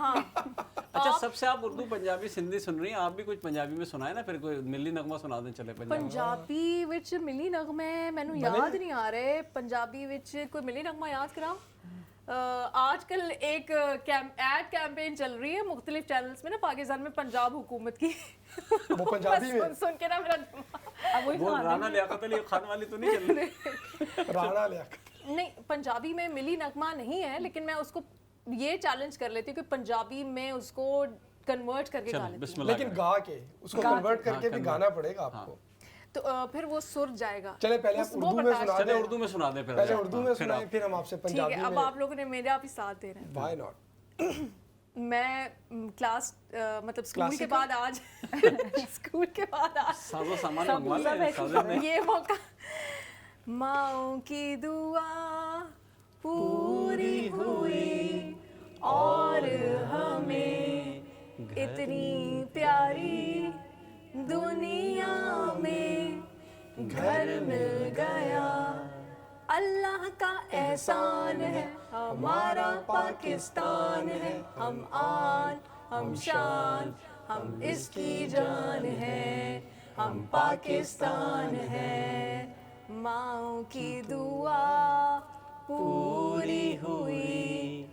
Speaker 5: अच्छा, सबसे आप उर्दू पंजाबी सिंधी सुन रही हैं, आप भी कुछ पंजाबी में सुनाए ना, फिर कोई मिली नगमा सुना दें चले पंजाबी।
Speaker 1: पंजाबी विच मिली नगमे मैनू याद नहीं आ रहे। पंजाबी विच कोई मिली नगमा याद कराओ। आजकल एक एड कैंपेन चल रही है मुख्तलिफ चैनल्स में ना पाकिस्तान में, पंजाब हुकूमत की।
Speaker 2: वो पंजाबी में
Speaker 1: सुन के ना मेरा
Speaker 3: अब वही
Speaker 5: वो
Speaker 3: सुना
Speaker 5: राना लियाकत अली खान वाली तो नहीं चल रही?
Speaker 2: राणा लियाकत।
Speaker 1: नहीं, पंजाबी में मिली नगमा नहीं है, लेकिन मैं उसको ये चैलेंज कर लेती हूँ कि पंजाबी में उसको कन्वर्ट करके गा
Speaker 5: चलो
Speaker 1: लेती हूँ।
Speaker 5: बिस्मिल्लाह
Speaker 2: लेकिन
Speaker 5: करें।
Speaker 2: गा के उसको कन्वर्ट करके भी
Speaker 5: convert।
Speaker 2: गाना पड़ेगा आपको।
Speaker 1: तो फिर वो सुर जाएगा।
Speaker 2: चले पहले आप
Speaker 1: वो
Speaker 2: उर्दू में
Speaker 1: बर्दाश्त
Speaker 2: सुना
Speaker 5: चले
Speaker 2: दें,
Speaker 5: उर्दू में सुना दे
Speaker 2: पहले उर्दू में सुनाएं, फिर हम आपसे
Speaker 1: ठीक
Speaker 2: पंजाबी
Speaker 1: है। अब
Speaker 2: में।
Speaker 1: आप लोगों ने मेरा भी साथ दे रहे हैं।
Speaker 2: Why not.
Speaker 1: मैं क्लास मतलब स्कूल के
Speaker 2: Classical?
Speaker 1: बाद आज स्कूल के बाद आज
Speaker 5: साजो सामान मंगवा ले साजो में।
Speaker 1: ये मौका, माओ की दुआ पूरी हुई और हमें इतनी प्यारी दुनिया में घर मिल गया। अल्लाह का एहसान है, हमारा पाकिस्तान है, हम आन हम शान हम इसकी जान है, हम पाकिस्तान है। माओ की दुआ पूरी हुई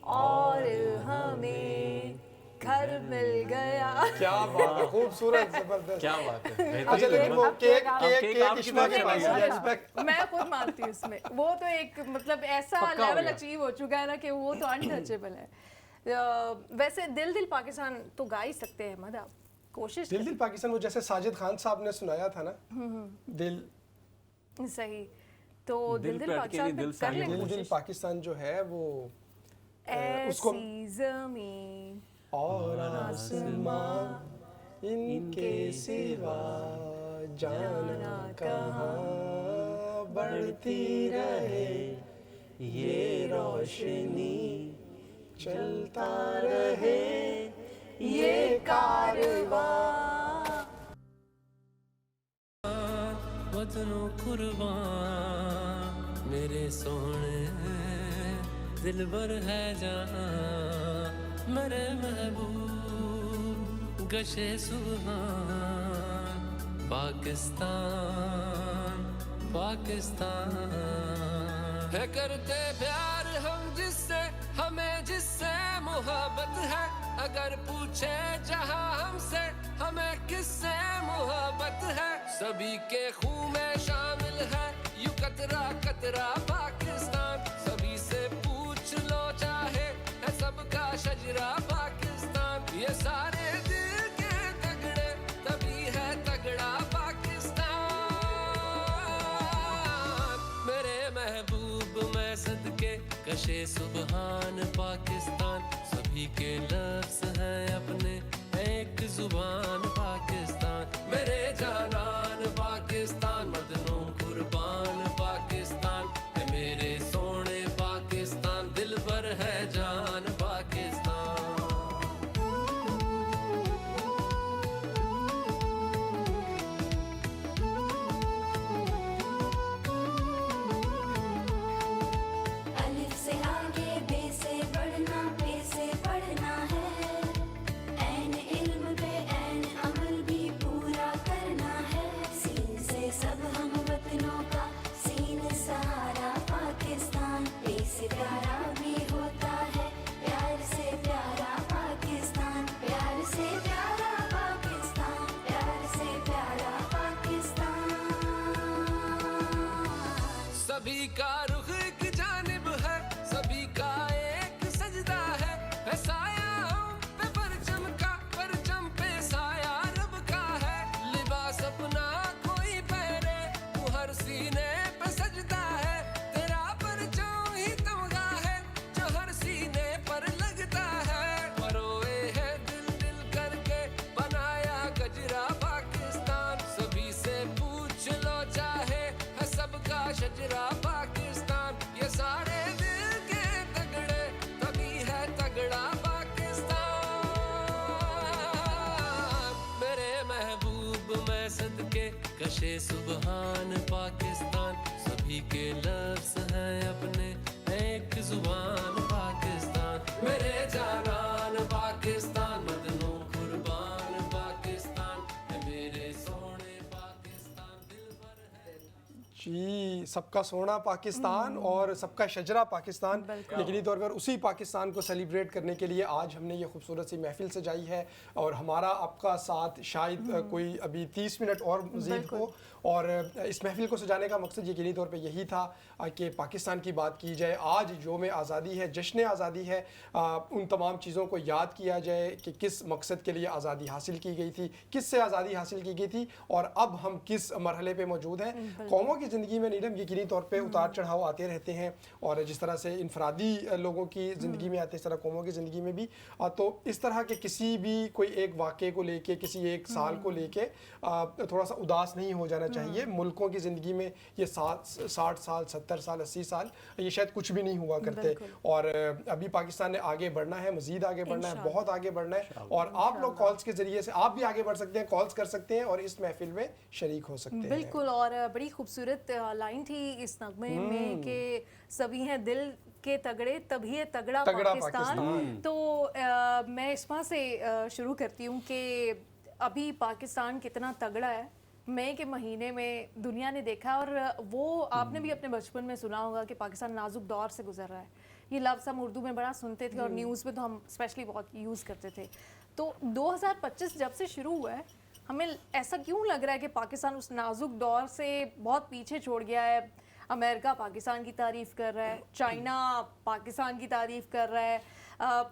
Speaker 1: और हमें घर मिल गया।
Speaker 2: क्या बात है, खूबसूरत, जबरदस्त।
Speaker 5: क्या बात है,
Speaker 2: अच्छा
Speaker 5: बेहतरीन।
Speaker 2: लेकिन वो केक
Speaker 5: केक
Speaker 2: केक
Speaker 5: आपकी
Speaker 2: इश्मा
Speaker 5: तरफ
Speaker 2: के
Speaker 5: से
Speaker 2: पास
Speaker 5: नहीं
Speaker 2: है,
Speaker 5: है।
Speaker 2: रिस्पेक्ट।
Speaker 1: मैं खुद मानती हूँ इसमें, वो तो एक मतलब ऐसा
Speaker 5: पक्का हो
Speaker 1: लेवल
Speaker 5: गया।
Speaker 1: अचीव हो चुका है ना कि वो तो अनटचेबल है। वैसे दिल दिल पाकिस्तान तो गा ही सकते हैं अहमद, आप कोशिश
Speaker 2: दिल दिल पाकिस्तान, वो जैसे साजिद खान साहब ने सुनाया था ना, दिल
Speaker 1: करें। सही, तो
Speaker 5: दिल
Speaker 1: दिल दिल
Speaker 5: पे अटके
Speaker 1: पाकिस्तान
Speaker 5: नहीं, दिल
Speaker 1: में
Speaker 5: से
Speaker 1: कर
Speaker 5: आगे
Speaker 1: लें
Speaker 2: दिल दिल
Speaker 1: कोशिश।
Speaker 2: पाकिस्तान जो है वो उसको
Speaker 1: ऐसी ज़मीन
Speaker 2: और आसमां इनके सिवा जाना कहाँ, बढ़ती रहे ये रोशनी, चलता रहे ये कारवां।
Speaker 6: वतनों कुर्बान मेरे सोने दिलबर है जहां, मेरे महबूब गशे सुबहान पाकिस्तान पाकिस्तान है। करते प्यार हम जिससे, हमें जिससे मोहब्बत है, अगर पूछे जहां हमसे हमें किससे मोहब्बत है। सभी के खून में शामिल है यू कतरा कतरा पाकिस्तान, सभी से पूछ लो चाहे है सबका शजरा पाकिस्तान। ये सारे दिल के तगड़े तभी है तगड़ा पाकिस्तान। मेरे महबूब मैं सदके कशे सुबहान पाकिस्तान, सभी के लफ्ज़ हैं अपने एक जुबान पाकिस्तान। मेरे जानान पाकिस्तान, मदनों कुर्बान पाकिस्तान है, मेरे सोने पाकिस्तान, दिल भर है जान पाकिस्तान।
Speaker 7: अलिफ से आगे बे से बढ़ना, पे से पढ़ना है, ऐन इल्म पे ऐन अमल भी पूरा करना है। सीन से सब हम वतनों का सीन सहारा पाकिस्तान, पे से प्यारा भी होता है प्यार से प्यारा पाकिस्तान, प्यार से प्यारा पाकिस्तान, प्यार से प्यारा पाकिस्तान।
Speaker 6: सभी का रुख एक जानिब है, सभी का एक सजदा है साया हम पे परचम का, परचम पे साया रब का है। लिबास अपना कोई पहने तू हर सीने पे सजदा है, तेरा परचम ही तमगा है जो हर सीने पर लगता है। परोए है दिल दिल करके बनाया गजरा पाकिस्तान, सभी से पूछ लो चाहे है सबका शजरा पाकिस्तान। ये सारे दिल के तगड़े तभी है तगड़ा पाकिस्तान। मेरे महबूब मैं सदके कशे सुबहान पाकिस्तान, सभी के लफ्ज़ हैं अपने एक जुबान पाकिस्तान। मेरे जानान पाकिस्तान, मदनों कुर्बान पाकिस्तान है, मेरे सोने पाकिस्तान, दिल भर है।
Speaker 2: جی सबका सोना पाकिस्तान और सबका शजरा पाकिस्तान, यकीनी तौर पर उसी पाकिस्तान को सेलिब्रेट करने के लिए आज हमने ये खूबसूरत सी महफिल सजाई है और हमारा आपका साथ शायद कोई अभी 30 मिनट और मज़ीद हो। और इस महफिल को सजाने का मकसद यकीनी तौर पे यही था कि पाकिस्तान की बात की जाए। आज योम आज़ादी है, जश्न आज़ादी है, उन तमाम चीज़ों को याद किया जाए कि किस मकसद के लिए आज़ादी हासिल की गई थी, किस से आज़ादी हासिल की गई थी और अब हम किस मरहले पे मौजूद हैं। कौमों की ज़िंदगी में नीलम यकीनी तौर पे उतार चढ़ाव आते रहते हैं और जिस तरह से इनफरादी लोगों की ज़िंदगी में आते हैं, इस तरह कौमों की ज़िंदगी में भी। तो इस तरह के किसी भी कोई एक वाक़े को लेके, किसी एक साल को लेके थोड़ा सा उदास नहीं हो जाना चाहिए। मुल्कों की ज़िंदगी में ये 60 साल, 70 साल, 80 साल ये शायद कुछ भी नहीं हुआ करते और अभी पाकिस्तान ने आगे बढ़ना है, मज़ीद आगे बढ़ना है, बहुत आगे बढ़ना है। और आप लोग कॉल्स के ज़रिए से आप भी आगे बढ़ सकते हैं, कॉल्स कर सकते हैं और इस महफिल में शरीक हो सकते हैं।
Speaker 1: बिल्कुल, और बड़ी खूबसूरत लाइन थी इस नगमे में कि सभी हैं दिल के तगड़े तभी है तगड़ा पाकिस्तान। तो मैं इसमें से शुरू करती हूँ कि अभी पाकिस्तान कितना तगड़ा है। मई के महीने में दुनिया ने देखा और वो आपने भी अपने बचपन में सुना होगा कि पाकिस्तान नाजुक दौर से गुजर रहा है। ये लफ्ज़ हम उर्दू में बड़ा सुनते थे और न्यूज़ में तो हम स्पेशली बहुत यूज़ करते थे। तो 2025 जब से शुरू हुआ है, हमें ऐसा क्यों लग रहा है कि पाकिस्तान उस नाजुक दौर से बहुत पीछे छोड़ गया है? अमेरिका पाकिस्तान की तारीफ़ कर रहा है, चाइना पाकिस्तान की तारीफ़ कर रहा है,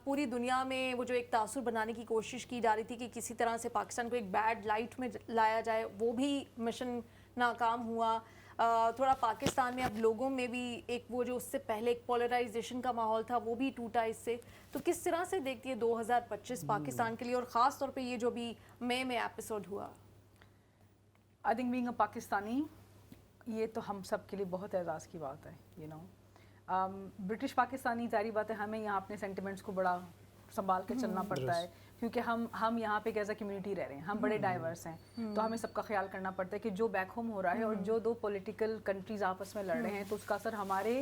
Speaker 1: पूरी दुनिया में वो जो एक तासुर बनाने की कोशिश की जा रही थी कि किसी तरह से पाकिस्तान को एक बैड लाइट में लाया जाए, वो भी मिशन नाकाम हुआ। थोड़ा पाकिस्तान में अब लोगों में भी एक वो जो उससे पहले एक पोलराइजेशन का माहौल था वो भी टूटा इससे। तो किस तरह से देखती है 2025 पाकिस्तान के लिए और ख़ास तौर पे ये जो भी मई में एपिसोड हुआ?
Speaker 3: I think being a Pakistani, ये तो हम सब के लिए बहुत एजाज़ की बात है। यू नो ब्रिटिश पाकिस्तानी, जारी बात है हमें यहाँ अपने सेंटिमेंट्स को बड़ा संभाल के चलना पड़ता है क्योंकि हम यहाँ पे कैसा कम्युनिटी रह रहे हैं, हम बड़े डाइवर्स हैं। तो हमें सबका ख्याल करना पड़ता है कि जो बैक होम हो रहा है और जो दो पॉलिटिकल कंट्रीज आपस में लड़ रहे हैं तो उसका असर हमारे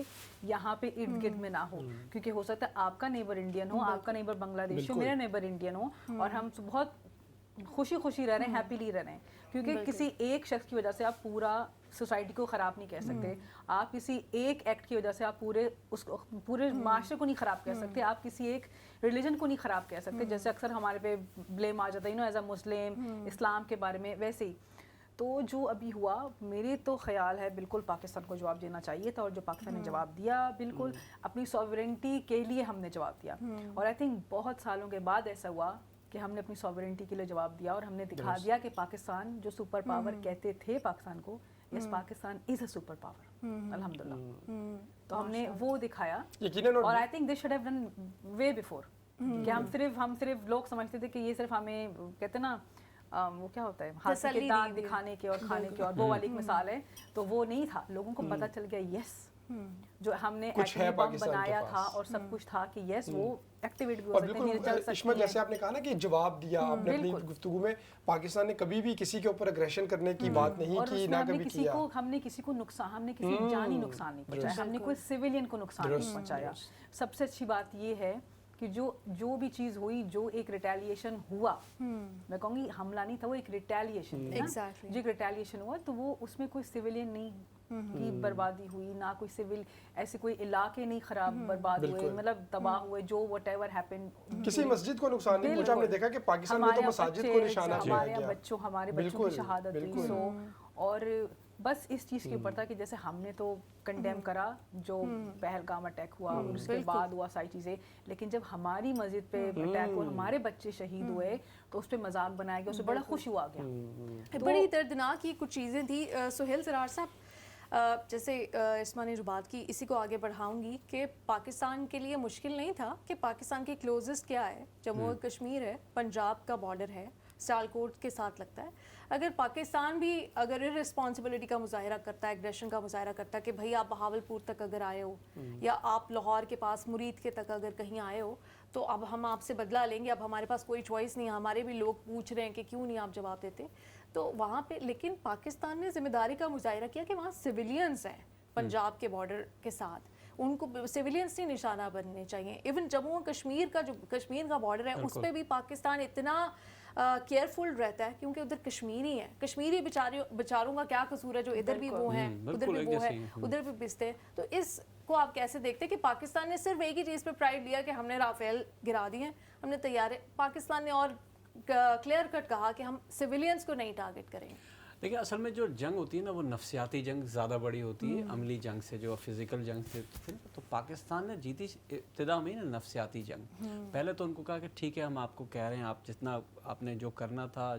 Speaker 3: यहाँ पे इर्द गिर्द में ना हो। क्योंकि हो सकता है आपका नेबर इंडियन हो, आपका नेबर बांग्लादेश हो, मेरा नेबर इंडियन हो और हम बहुत खुशी रह रहे हैं, हैप्पीली रह रहे हैं। क्योंकि किसी एक शख्स की वजह से आप पूरा सोसाइटी को ख़राब नहीं कह सकते, आप किसी एक एक्ट की वजह से आप पूरे माशरे को नहीं ख़राब कह सकते, आप किसी एक रिलीजन को नहीं ख़राब कह सकते। जैसे अक्सर हमारे पे ब्लेम आ जाता है, यू नो, एज अ मुस्लिम इस्लाम के बारे में, वैसे ही। तो जो अभी हुआ, मेरे तो ख्याल है बिल्कुल पाकिस्तान को जवाब देना चाहिए था और जो पाकिस्तान ने जवाब दिया, बिल्कुल अपनी सॉवरेंटी के लिए हमने जवाब दिया। और आई थिंक बहुत सालों के बाद ऐसा हुआ कि हमने अपनी सॉवरेंटी के लिए जवाब दिया और हमने दिखा दिया कि पाकिस्तान जो सुपर पावर कहते थे पाकिस्तान को, yes Pakistan is a super power अल्हम्दुलिल्लाह। तो हमने वो दिखाया और I think this should have done way before. कि हम सिर्फ लोग समझते थे कि ये सिर्फ हमें कहते ना वो क्या होता है, हाथ के दांत दिखाने के और खाने के और वो वाली एक मिसाल है। तो वो नहीं था, लोगों को पता चल गया यस जो हमने एटमी बम बनाया था और सब कुछ था कि यस वो एक्टिवेट भी हो सकते हैं, चल सकते हैं।
Speaker 2: जैसे आपने कहा ना कि जवाब दिया आपने अपनी गुफ्तगू में, पाकिस्तान ने कभी भी किसी के ऊपर एग्रेशन करने की बात नहीं की, ना कभी किया।
Speaker 3: हमने किसी को नुकसान, हमने किसी जानी नुकसान नहीं पहुंचाया, हमने कोई सिविलियन को नुकसान नहीं पहुंचाया। सबसे अच्छी बात ये है कि जो भी चीज़ हुई, जो एक रिटेलिएशन हुआ, मैं कहूँगी हमला नहीं था, वो एक रिटेलिएशन था। जो एक रिटेलिएशन हुआ तो वो उसमें कोई सिविलियन नहीं की बर्बादी हुई, ना कोई सिविल ऐसे कोई इलाके नहीं खराब बर्बाद हुए, मतलब तबाह हुए, जो व्हाटएवर हैपेंड।
Speaker 2: किसी मस्जिद को नुकसान नहीं पहुंचा। हमने देखा कि पाकिस्तान में तो मसाजिद को निशाना किया गया,
Speaker 3: हमारे बच्चों की शहादत हुई। सो और बस इस चीज़ के ऊपर था कि जैसे हमने तो कंडेम करा जो पहलगाम अटैक हुआ और उसके बाद हुआ सारी चीज़ें, लेकिन जब हमारी मस्जिद पे अटैक और हमारे बच्चे शहीद हुए तो उस पर मजाक बनाया गया, उससे बड़ा खुश हुआ गया।
Speaker 1: बड़ी दर्दनाक ये कुछ चीज़ें थी। सुहेल सरार साहब, जैसे इस्मा ने जो बात की, इसी को आगे बढ़ाऊंगी कि पाकिस्तान के लिए मुश्किल नहीं था कि पाकिस्तान के क्लोजेस्ट क्या है, जम्मू और कश्मीर है, पंजाब का बॉर्डर है, सियालकोट के साथ लगता है। अगर पाकिस्तान भी अगर इररिस्पॉन्सिबिलिटी का मुजाहिरा करता है, एग्रेशन का मुजाहिरा करता है कि भाई आप बहावलपुर तक अगर आए हो या आप लाहौर के पास मुरीद के तक अगर कहीं आए हो तो अब हम आपसे बदला लेंगे, अब हमारे पास कोई चॉइस नहीं है, हमारे भी लोग पूछ रहे हैं कि क्यों नहीं आप जवाब देते। तो वहाँ पे लेकिन पाकिस्तान ने जिम्मेदारी का मुजाहिरा किया कि वहाँ सिविलियंस हैं पंजाब के बॉर्डर के साथ, उनको सिविलियंस नहीं निशाना बनने चाहिए। इवन जम्मू और कश्मीर का जो कश्मीर का बॉर्डर है उस पर भी पाकिस्तान इतना केयरफुल रहता है, क्योंकि उधर कश्मीरी है, कश्मीरी बेचारों का क्या कसूर है जो इधर भी वो हैं, उधर भी वो है, उधर भी पिसते हैं। तो इसको आप कैसे देखते हैं कि पाकिस्तान ने सिर्फ एक ही चीज़ पे प्राइड लिया कि हमने राफेल गिरा दिए, हमने तैयारे, पाकिस्तान ने और क्लियर कट कहा कि हम सिविलियंस को नहीं टारगेट करेंगे।
Speaker 5: देखिए असल में जो जंग होती है ना वो नफसियाती जंग ज़्यादा बड़ी होती है अमली जंग से, जो फिज़िकल जंग से थी। तो पाकिस्तान ने जीती इब्तिदा में ना नफसियाती जंग। पहले तो उनको कहा कि ठीक है हम आपको कह रहे हैं, आप जितना आपने जो करना था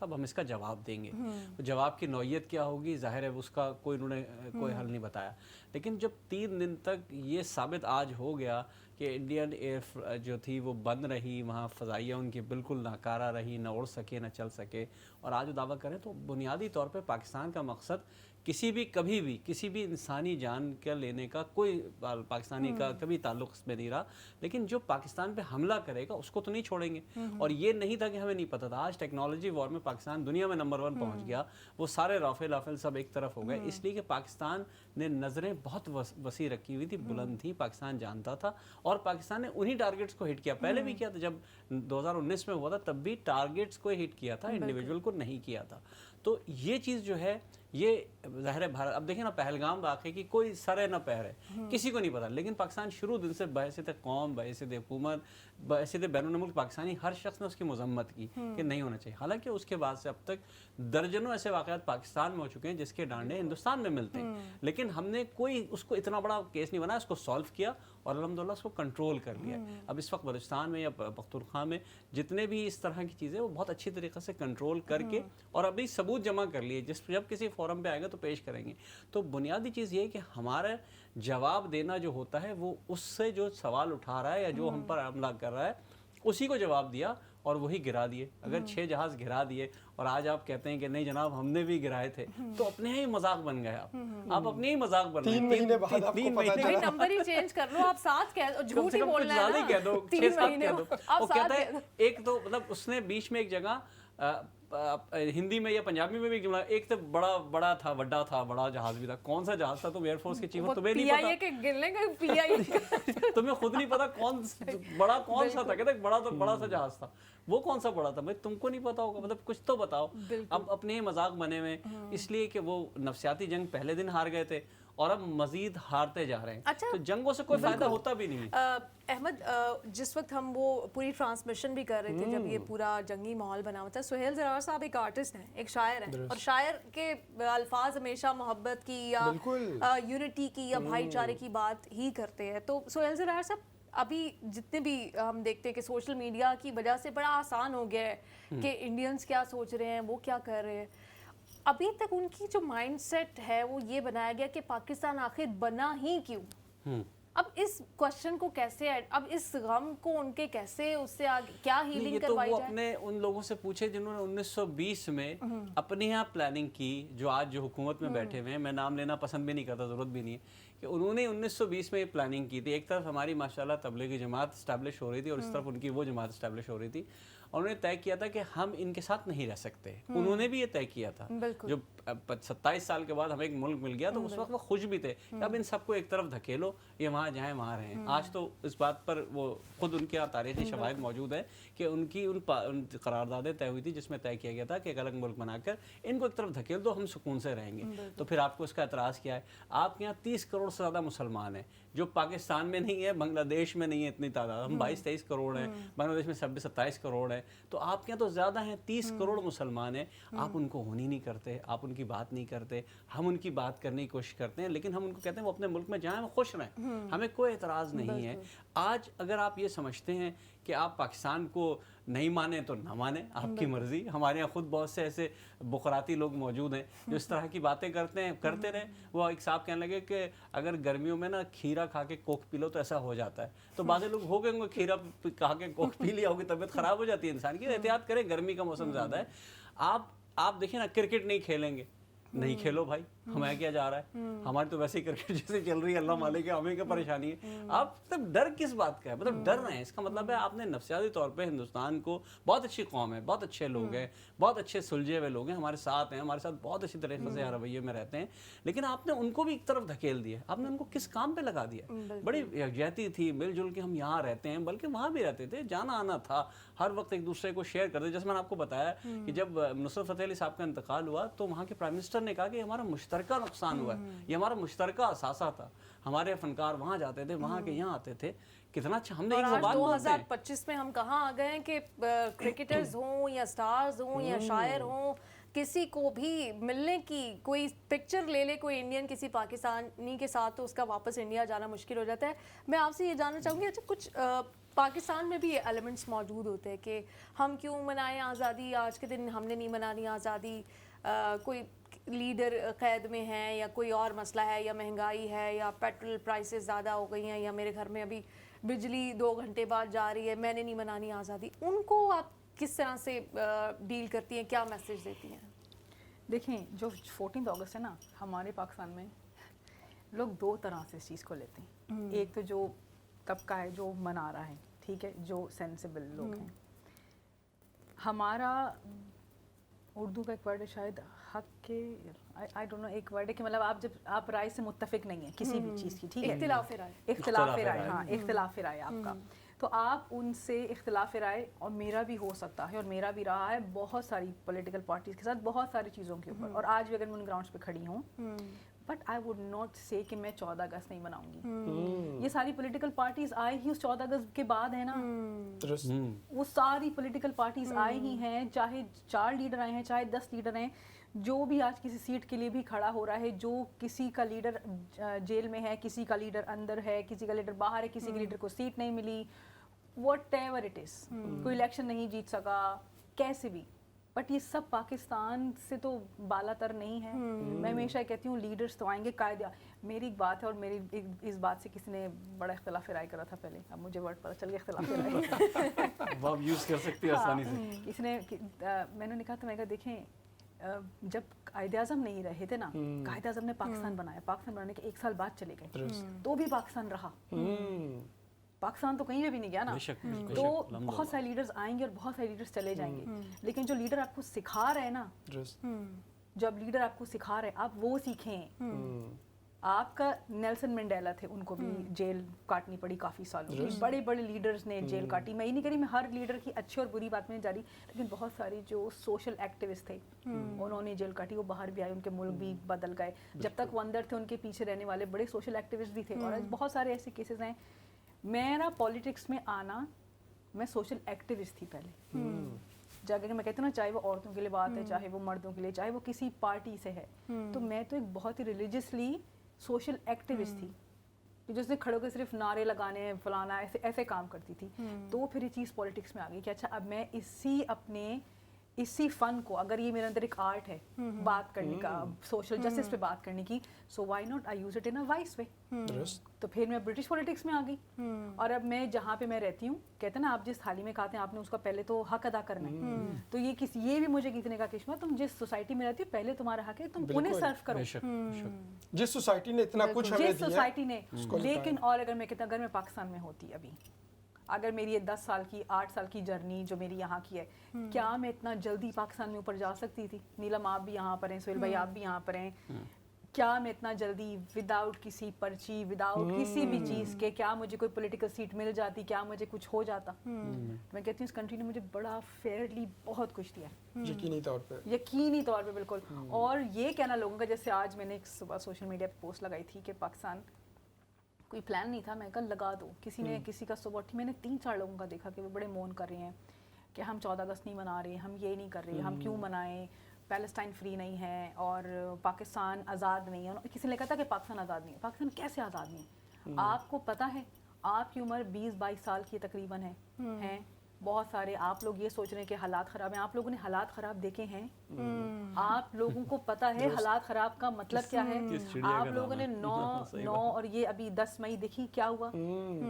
Speaker 5: अब हम इसका जवाब देंगे। तो जवाब की नौयत क्या होगी ज़ाहिर है उसका उन्होंने कोई हल नहीं बताया। लेकिन जब 3 दिन तक ये साबित आज हो गया कि इंडियन एयर जो थी वो बंद रही, वहाँ फ़ज़ाइया उनकी बिल्कुल नाकारा रही, न उड़ सके न चल सके, और आज वो दावा करें तो बुनियादी तौर पे पाकिस्तान का मकसद कभी भी किसी भी इंसानी जान के लेने का कोई पाकिस्तानी का कभी ताल्लुक इसमें नहीं रहा। लेकिन जो पाकिस्तान पे हमला करेगा उसको तो नहीं छोड़ेंगे। और ये नहीं था कि हमें नहीं पता था, आज टेक्नोलॉजी वॉर में पाकिस्तान दुनिया में नंबर 1 पहुंच गया। वो सारे राफेल सब एक तरफ हो गए, इसलिए कि पाकिस्तान ने नज़रें बहुत वसी रखी हुई थी, बुलंद थी, पाकिस्तान जानता था और पाकिस्तान ने उन्हीं टारगेट्स को हिट किया। पहले भी किया था, जब 2019 में हुआ था तब भी टारगेट्स को हिट किया था, इंडिविजुअल को नहीं किया था। तो ये चीज़ जो है ये ज़ाहिर है भारत, अब देखें ना पहलगाम वाक़े की कोई सर है ना पैर है, किसी को नहीं पता, लेकिन पाकिस्तान शुरू दिन से बहैसियत कौम, बहैसियत हुकूमत, बहैसियत बैनुल मुल्क पाकिस्तानी हर शख्स ने उसकी मजम्मत की कि नहीं होना चाहिए। हालांकि उसके बाद से अब तक दर्जनों ऐसे वाक़यात पाकिस्तान में हो चुके हैं जिसके डांडे हिंदुस्तान में मिलते हैं, लेकिन हमने कोई उसको इतना बड़ा केस नहीं बनाया, उसको सॉल्व किया और अल्हम्दुलिल्लाह उसको कंट्रोल कर लिया। अब इस वक्त बलूचिस्तान में या पख्तूनख्वा में जितने भी इस तरह की चीज़ें वो बहुत अच्छी तरीके से कंट्रोल करके और अभी सबूत जमा कर लिए, जब किसी फोरम पे आएगा तो पेश करेंगे। तो बुनियादी चीज़ ये है कि हमारा जवाब देना जो होता है वो उससे जो सवाल उठा रहा है या जो हम पर हमला कर रहा है उसी को जवाब दिया और वही गिरा दिए। अगर 6 जहाज़ गिरा दिए और आज आप कहते हैं कि नहीं जनाब हमने भी गिराए थे, तो अपने ही मजाक बन गए आप अपने ही मजाक बन रहे हैं।
Speaker 2: 3 महीने बाद आपको पता चला,
Speaker 1: नंबर ही चेंज कर लो, आप 7 कह दो, झूठ ही बोलना है ना,
Speaker 5: कह दो 6-7 कह दो। वो कहता है
Speaker 1: आप
Speaker 5: एक तो मतलब उसने बीच में एक जगह हिंदी में या पंजाबी में भी जुड़ा, एक तो बड़ा था बड़ा जहाज भी था। कौन सा जहाज था? तुम एयरफोर्स के चीफ हो, तुम्हें नहीं पता,
Speaker 1: के गिरने का PIA
Speaker 5: तुम्हें खुद नहीं पता कौन सा था। कहते बड़ा सा जहाज था, वो कौन सा बड़ा था भाई, तुमको नहीं पता होगा, मतलब कुछ तो बताओ। अब अपने मजाक बने हुए, इसलिए कि वो नफसियाती जंग पहले दिन हार गए थे और अब मजीद हारते जा रहे हैं।
Speaker 1: अच्छा,
Speaker 5: तो जंगों से कोई फायदा होता भी नहीं है।
Speaker 1: अहमद, जिस वक्त हम वो पूरी ट्रांसमिशन भी कर रहे थे, जब ये पूरा जंगी माहौल बना हुआ था, सुहेल ज़रार साहब एक आर्टिस्ट हैं, एक शायर हैं, और शायर के अल्फाज हमेशा मोहब्बत की या यूनिटी की या भाईचारे की बात ही करते हैं। तो सुहेल ज़रार साहब, अभी जितने भी हम देखते हैं कि सोशल मीडिया की वजह से बड़ा आसान हो गया है कि इंडियंस क्या सोच रहे हैं, वो क्या कर रहे हैं। अभी तक उनकी जो माइंडसेट है वो ये बनाया गया कि पाकिस्तान आखिर बना ही क्यों। अब इस क्वेश्चन को कैसे, अब इस गम को उनके कैसे उससे आगे क्या हीलिंग करवाई
Speaker 5: तो वो
Speaker 1: जाए?
Speaker 5: अपने उन लोगों से पूछे जिन्होंने 1920 में अपने यहाँ प्लानिंग की, जो आज जो हुकूमत में बैठे हुए हैं, मैं नाम लेना पसंद भी नहीं करता, ज़रूरत भी नहीं है, कि उन्होंने 1920 में ये प्लानिंग की थी। एक तरफ हमारी माशाल्लाह तबलीगी जमात स्टैब्लिश हो रही थी और इस तरफ उनकी वो जमात स्टैब्लिश हो रही थी, और उन्होंने तय किया था कि हम इनके साथ नहीं रह सकते। उन्होंने भी ये तय किया था। जो 27 साल के बाद हमें एक मुल्क मिल गया तो उस वक्त वो खुश भी थे कि अब इन सबको एक तरफ धकेलो, ये वहाँ जाएँ वहाँ रहें। आज तो इस बात पर वो खुद उनके यहाँ तारीखी शवाहिद मौजूद है कि उनकी उन करारदादें तय हुई थी जिसमें तय किया गया था कि एक अलग मुल्क बनाकर इनको एक तरफ धकेल दो, हम सुकून से रहेंगे। तो फिर आपको इसका एतराज़ क्या है? आपके यहाँ 30 करोड़ से ज़्यादा मुसलमान हैं, जो पाकिस्तान में नहीं है, बांग्लादेश में नहीं है इतनी तादाद। हम 22-23 करोड़ हैं, बांग्लादेश में 26-27 करोड़ है, तो आपके यहाँ तो ज़्यादा हैं, 30 करोड़ मुसलमान हैं। आप उनको होनी नहीं करते, आप उनकी बात नहीं करते, हम उनकी बात करने की कोशिश करते हैं, लेकिन हम उनको कहते हैं वो अपने मुल्क में जाएं, वो खुश रहें, हमें कोई एतराज़ नहीं है। आज अगर आप ये समझते हैं कि आप पाकिस्तान को नहीं माने तो ना माने, आपकी मर्ज़ी। हमारे यहाँ खुद बहुत से ऐसे बुखराती लोग मौजूद हैं जो इस तरह की बातें करते रहे। वो एक साहब कहने लगे कि अगर गर्मियों में ना खीरा खा के कोक पी लो तो ऐसा हो जाता है। तो बाद लोग हो गए खीरा खा के कोक पी लिया होगी, तबीयत ख़राब हो जाती है इंसान की। एहतियात करें, गर्मी का मौसम ज़्यादा है। आप देखिए ना, क्रिकेट नहीं खेलेंगे, नहीं खेलो भाई, ہمیں کیا جا رہا ہے, ہماری تو ویسے ہی کرکٹ جیسے چل رہی ہے, اللہ مالک ہے, ہمیں کیا پریشانی ہے. آپ مطلب ڈر کس بات کا ہے, مطلب ڈر رہے ہیں, اس کا مطلب ہے آپ نے نفسیاتی طور پہ ہندوستان کو, بہت اچھی قوم ہے, بہت اچھے لوگ ہیں, بہت اچھے سلجھے ہوئے لوگ ہیں, ہمارے ساتھ ہیں, ہمارے ساتھ بہت اچھی طریقے سے رویے میں رہتے ہیں, لیکن آپ نے ان کو بھی ایک طرف دھکیل دیا, آپ نے ان کو کس کام پہ لگا دیا. بڑی یکجہتی تھی, مل جل کے ہم یہاں رہتے ہیں, بلکہ وہاں بھی رہتے تھے, جانا آنا تھا, ہر وقت ایک دوسرے کو شیئر کرتے. جیسے میں نے آپ کو بتایا کہ جب نصرت فتح علی صاحب کا انتقال ہوا تو وہاں کے پرائم منسٹر نے کہا کہ ہمارا مشترکہ نقصان ہوا ہے, یہ ہمارا مشترکہ اثاثہ تھا, ہمارے فنکار وہاں جاتے تھے, وہاں کے یہاں آتے تھے, کتنا اچھا. ہم نے ایک زبان بولتے ہیں.
Speaker 1: 2025 میں ہم کہاں آ گئے ہیں کہ کرکٹرز ہوں یا سٹارز ہوں یا شاعر ہوں, کسی کو بھی ملنے کی کوئی پکچر لے لے کوئی انڈین کسی پاکستانی کے ساتھ تو اس کا واپس انڈیا جانا مشکل ہو جاتا ہے. میں آپ سے یہ جاننا چاہوں گی, اچھا کچھ پاکستان میں بھی یہ ایلیمنٹس موجود ہوتے ہیں کہ ہم کیوں منائیں آزادی, آج کے دن ہم نے نہیں منانی آزادی, کوئی لیڈر قید میں ہے یا کوئی اور مسئلہ ہے یا مہنگائی ہے یا پیٹرول پرائسز زیادہ ہو گئی ہیں یا میرے گھر میں ابھی بجلی 2 گھنٹے بعد جا رہی ہے, میں نے نہیں منانی آزادی. ان کو آپ کس طرح سے ڈیل کرتی ہیں, کیا میسج دیتی ہیں؟
Speaker 3: دیکھیں جو 14 اگست ہے نا, ہمارے پاکستان میں لوگ 2 طرح سے اس چیز کو لیتے ہیں. ایک تو جو طبقہ ہے جو منا رہا ہے, ٹھیک ہے, جو سینسیبل لوگ ہیں. ہمارا اردو کا ایک ورڈ ہے شاید حق کے, آئی ڈونٹ نو, ایک ورڈ ہے کہ مطلب آپ جب آپ رائے سے متفق نہیں ہیں کسی بھی چیز کی, ٹھیک ہے, اختلاف رائے, ہاں اختلاف رائے آپ کا, تو آپ ان سے اختلاف رائے, اور میرا بھی ہو سکتا ہے اور میرا بھی رہا ہے بہت ساری پولیٹیکل پارٹیز کے ساتھ بہت ساری چیزوں کے اوپر, اور آج بھی اگر میں ان گراؤنڈس پہ کھڑی ہوں, بٹ آئی ووڈ ناٹ سے کہ میں 14 اگست نہیں مناؤں گی. یہ ساری پولیٹیکل پارٹیز آئی ہی اس 14 اگست کے بعد ہے نا, وہ ساری پولیٹیکل پارٹیز آئی ہی ہیں, چاہے 4 لیڈر آئے ہیں, چاہے 10 لیڈر ہیں, جو بھی آج کسی سیٹ کے لیے بھی کھڑا ہو رہا ہے, جو کسی کا لیڈر جیل میں ہے, کسی کا لیڈر اندر ہے, کسی کا لیڈر باہر ہے, کسی کے لیڈر کو سیٹ نہیں ملی, واٹ ایور اٹ از, کوئی الیکشن نہیں جیت سکا کیسے بھی, بٹ یہ سب پاکستان سے تو بالا تر نہیں ہے. میں ہمیشہ کہتی ہوں لیڈرز تو آئیں گے, قائد. میری ایک بات ہے, اور میری اس بات سے کسی نے بڑا اختلاف رائے کرا تھا پہلے, اب مجھے ورڈ پتہ چل گیا اختلاف رائے,
Speaker 5: وہ آپ یوز کر سکتی ہیں آسانی سے.
Speaker 3: اس نے, میں نے کہا تو میں کہا دیکھیں, جب قائد اعظم نہیں رہے تھے نا, قائد اعظم نے پاکستان بنایا, پاکستان بنانے کے 1 سال بعد چلے گئے, تو بھی پاکستان رہا. پاکستان تو کہیں پہ بھی نہیں گیا نا. تو بہت سارے لیڈرز آئیں گے اور بہت سارے لیڈرز چلے جائیں گے, لیکن جو لیڈر آپ کو سکھا رہے ہیں نا, جب لیڈر آپ کو سکھا رہے ہیں, آپ وہ سیکھیں. آپ کا نیلسن منڈیلا تھے, ان کو بھی جیل کاٹنی پڑی کافی سالوں کی, بڑے بڑے لیڈرز نے جیل کاٹی. میں یہ نہیں کہہ رہی میں ہر لیڈر کی اچھی اور بری بات میں نہیں جا رہی, لیکن بہت ساری جو سوشل ایکٹیوسٹ تھے انہوں نے جیل کاٹی, وہ باہر بھی آئے, ان کے ملک بھی بدل گئے. جب تک وہ اندر تھے ان کے پیچھے رہنے والے بڑے سوشل ایکٹیوسٹ بھی تھے, اور بہت سارے ایسے کیسز ہیں. میرا پالیٹکس میں آنا, میں سوشل ایکٹیوسٹ تھی پہلے, جا کے میں کہتی ہوں نا, چاہے وہ عورتوں کے لیے بات ہے, چاہے وہ مردوں کے لیے, چاہے وہ کسی پارٹی سے ہے, تو میں تو ایک بہت ہی ریلیجسلی سوشل ایکٹیوسٹ تھی, جس نے کھڑے ہو کے صرف نعرے لگانے فلانا ایسے کام کرتی تھی. تو پھر یہ چیز پالیٹکس میں آ گئی کہ اچھا اب میں اسی فن کو, اگر یہ میرے اندر ایک آرٹ ہے بات کرنے کا, سوشل جسٹس پہ بات کرنے کی, so why not I use it in a voice way. تو پھر میں برٹش پولیٹکس میں آ گئی, اور اب میں جہاں پہ میں رہتی ہوں, کہتے ہیں نا آپ جس تھالی میں کھاتے ہیں آپ نے اس کا پہلے تو حق ادا کرنا ہے. تو یہ بھی مجھے کسی نے کہا کشمہ, تم جس سوسائٹی میں رہتی ہو پہلے تمہارا حق ہے, تم انہیں سرو کرو.
Speaker 2: جس سوسائٹی نے اتنا کچھ ہمیں دیا,
Speaker 3: جس سوسائٹی نے, لیکن اور اگر میں پاکستان میں ہوتی ابھی, اگر میری یہ 10 سال کی 8 سال کی جرنی جو میری یہاں کی ہے, کیا میں اتنا جلدی پاکستان میں اوپر جا سکتی تھی؟ نیلم آپ بھی یہاں پر ہیں, سہیل بھائی آپ بھی یہاں پر ہیں, کیا میں اتنا جلدی وداؤٹ کسی پرچی, وداؤٹ کسی بھی چیز کے, کیا مجھے کوئی پولیٹیکل سیٹ مل جاتی, کیا مجھے کچھ ہو جاتا؟ میں کہتی ہوں اس کنٹری نے مجھے بڑا فیئرلی بہت کچھ دیا, یقینی طور پہ بالکل. اور یہ کہنا لوگوں کا, جیسے آج میں نے ایک صبح سوشل میڈیا پہ پوسٹ لگائی تھی کہ پاکستان کوئی پلان نہیں تھا, میں کہا لگا دو. کسی کا صبح اٹھی, میں نے 3-4 لوگوں کا دیکھا کہ وہ بڑے مون کر رہے ہیں کہ ہم 14 اگست نہیں منا رہے, ہم یہ نہیں کر رہے, ہم کیوں منائیں, پیلسٹائن فری نہیں ہے اور پاکستان آزاد نہیں ہے. کسی نے کہا تھا کہ پاکستان آزاد نہیں ہے. پاکستان کیسے آزاد نہیں ہے؟ آپ کو پتہ ہے آپ کی عمر 20-22 سال کی تقریباً ہے, بہت سارے آپ لوگ یہ سوچ رہے ہیں کہ حالات خراب ہیں. آپ لوگوں نے حالات خراب دیکھے ہیں؟ آپ لوگوں کو پتہ ہے حالات خراب کا مطلب کیا ہے؟ آپ لوگوں نے 9 اور یہ ابھی 10 مئی دیکھی کیا ہوا.